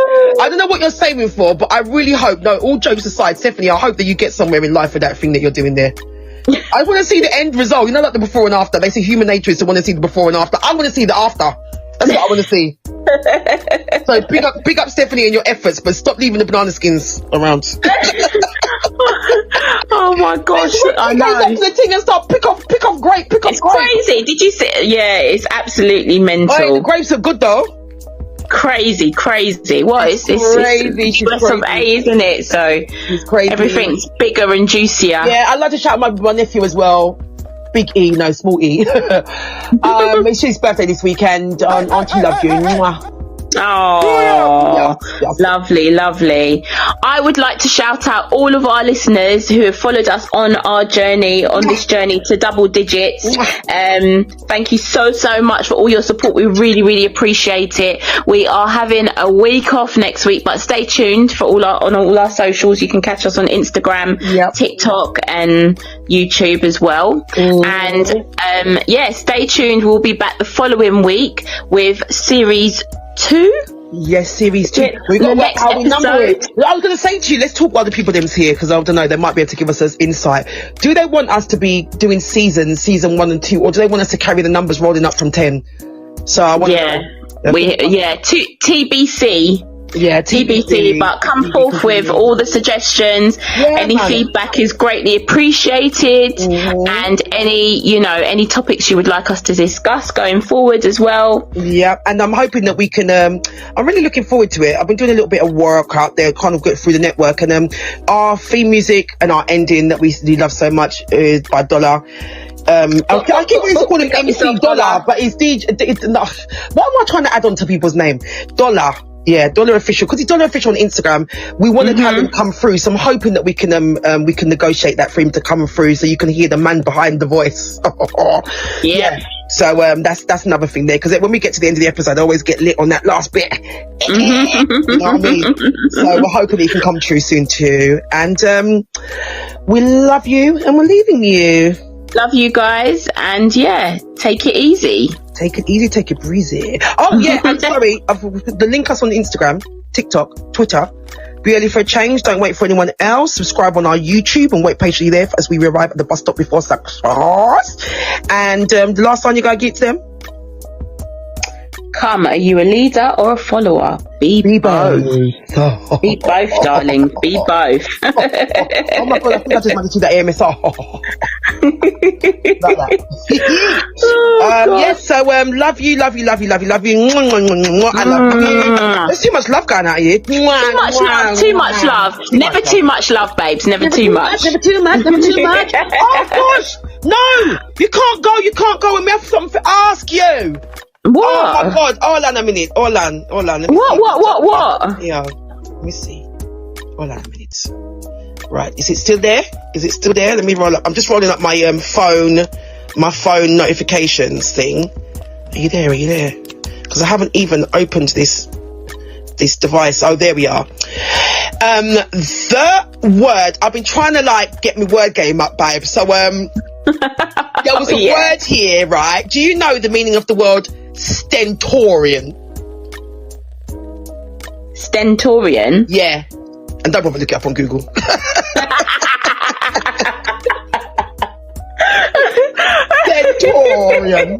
Speaker 3: I don't know what you're saving for, but I really hope, no, all jokes aside, Stephanie, I hope that you get somewhere in life with that thing that you're doing there. I want to see the end result. You know, like the before and after. They say human nature is to want to see the before and after. I want to see the after. That's what I want to see. So big up Stephanie and your efforts, but stop leaving the banana skins around.
Speaker 4: Oh my gosh, I know.
Speaker 3: Go to the thing and start pick off grape.
Speaker 4: It's crazy. Did you see? Yeah, it's absolutely mental.
Speaker 3: Oh, the grapes are good though.
Speaker 4: Crazy. What? It's crazy. She's of A, isn't it? So
Speaker 3: it's crazy.
Speaker 4: Everything's bigger and juicier.
Speaker 3: Yeah, I'd like to shout out my nephew as well. Big E, no, small E. It's his birthday this weekend. Auntie love you. Mwah.
Speaker 4: Oh, yes. Lovely. I would like to shout out all of our listeners who have followed us on this journey to double digits. Thank you so much for all your support. We really appreciate it. We are having a week off next week, but stay tuned for on all our socials. You can catch us on Instagram, TikTok and YouTube as well. And stay tuned. We'll be back the following week with series 2.
Speaker 3: Yes, series 2. We got to work how we number it. I was going to say to you, let's talk while the people them's here, because I don't know, they might be able to give us this insight. Do they want us to be doing season 1 and 2, or do they want us to carry the numbers rolling up from 10? So I want to know. TBC. Yeah,
Speaker 4: TBC, but come forth with all the suggestions. Any feedback is greatly appreciated, and any topics you would like us to discuss going forward as well.
Speaker 3: Yeah, and I'm hoping that we can. I'm really looking forward to it. I've been doing a little bit of work out there, kind of going through the network, and our theme music and our ending that we love so much is by Dollar. I keep wanting to call him MC Dollar, but it's DJ. What am I trying to add on to people's name? Dollar. Yeah, Dollar Official, because he's Dollar Official on Instagram. We want to have him come through, so I'm hoping that we can negotiate that for him to come through, so you can hear the man behind the voice. Yeah. So that's another thing there, because when we get to the end of the episode, I always get lit on that last bit. You know what I mean? So we're hoping he can come true soon too. And we love you, and we're leaving you.
Speaker 4: Love you guys, and take it easy.
Speaker 3: Take it easy, take it breezy. Oh yeah, I'm sorry. The link us on Instagram, TikTok, Twitter. Be early for a change. Don't wait for anyone else. Subscribe on our YouTube and wait patiently there as we arrive at the bus stop before success. And the last line you gotta get to them.
Speaker 4: Come, are you a leader or a follower? Be both. Be both, darling. Be both.
Speaker 3: Oh my God, I think I just managed to do that AMS. Like that. Yes, so love you. I love you. There's too much love going out here.
Speaker 4: Too much love. Never too much love, babes. Never too much.
Speaker 3: Never too much. Oh gosh, no, you can't go. And we have something to ask you.
Speaker 4: What?
Speaker 3: Oh my God, hold on a minute. Hold on.
Speaker 4: What?
Speaker 3: Yeah, let me see. Hold on a minute. Right, is it still there? Let me roll up. I'm just rolling up my phone notifications thing. Are you there? Because I haven't even opened this device. Oh, there we are. The word, I've been trying to get my word game up, babe. So there was a word here, right? Do you know the meaning of the word stentorian?
Speaker 4: Stentorian?
Speaker 3: Yeah. And don't bother look it up on Google. Stentorian.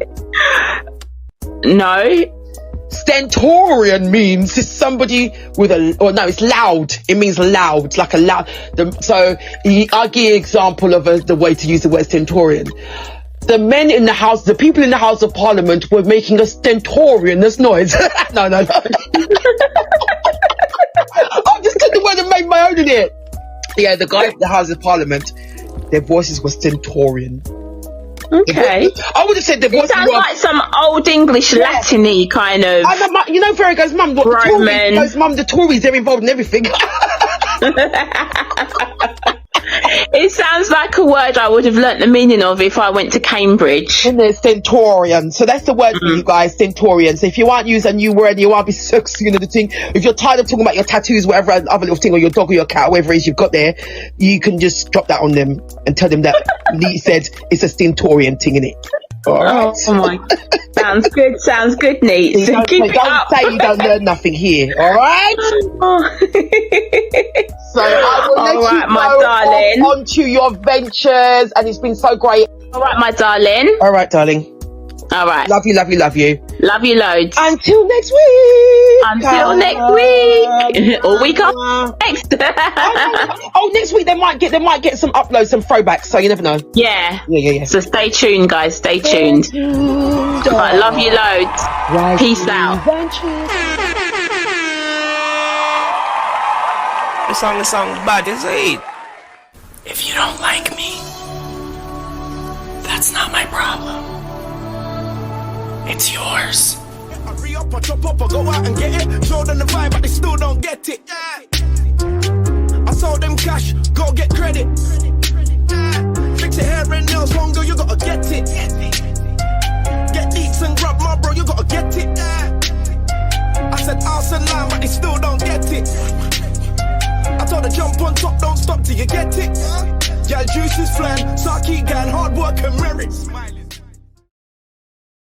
Speaker 4: No.
Speaker 3: Stentorian means it's somebody with it's loud. It means loud, like a loud. I'll give you an example of the way to use the word stentorian. The people in the House of Parliament were making a stentorian noise. No. I just took the word and made my own in it. Yeah, the guys in the House of Parliament, their voices were stentorian.
Speaker 4: Okay.
Speaker 3: I would have said the voice.
Speaker 4: It sounds like some old English Latin-y kind of.
Speaker 3: You know, Vera goes, Mum, the Tories, they're involved in everything.
Speaker 4: It sounds like a word I would have learnt the meaning of if I went to Cambridge.
Speaker 3: And there's stentorian. So that's the word for you guys, stentorian. So if you want to use a new word, you want to be sexy and the thing. If you're tired of talking about your tattoos, whatever other little thing, or your dog or your cat, whatever it is you've got there, you can just drop that on them and tell them that Lee said it's a stentorian thing in it. All right.
Speaker 4: Oh my, sounds good, Neat. So
Speaker 3: don't say you don't learn nothing here, all right? So I will let you go
Speaker 4: my darling.
Speaker 3: on to your ventures, and it's been so great.
Speaker 4: All right, my darling.
Speaker 3: All right, darling.
Speaker 4: All right.
Speaker 3: Love you.
Speaker 4: Love you loads.
Speaker 3: Until next week.
Speaker 4: Or week after next.
Speaker 3: Next week they might get some uploads, some throwbacks, so you never know.
Speaker 4: Yeah.
Speaker 3: Yeah.
Speaker 4: So stay tuned, guys. Stay tuned. Right, love you loads. Peace out.
Speaker 2: This song bad as it.
Speaker 8: If you don't like me, that's not my problem. It's yours.
Speaker 2: I re-up, I chop up, I go out and get it. Show them the vibe, but they still don't get it. I sold them cash, go get credit. Fix your hair and nails, longer, you gotta get it. Get deets and grab my bro, you gotta get it. I said arse and line, but they still don't get it. I told her jump on top, don't stop till you get it. Yeah, juice is flying, Saki gang, hard work and merit. Smiling.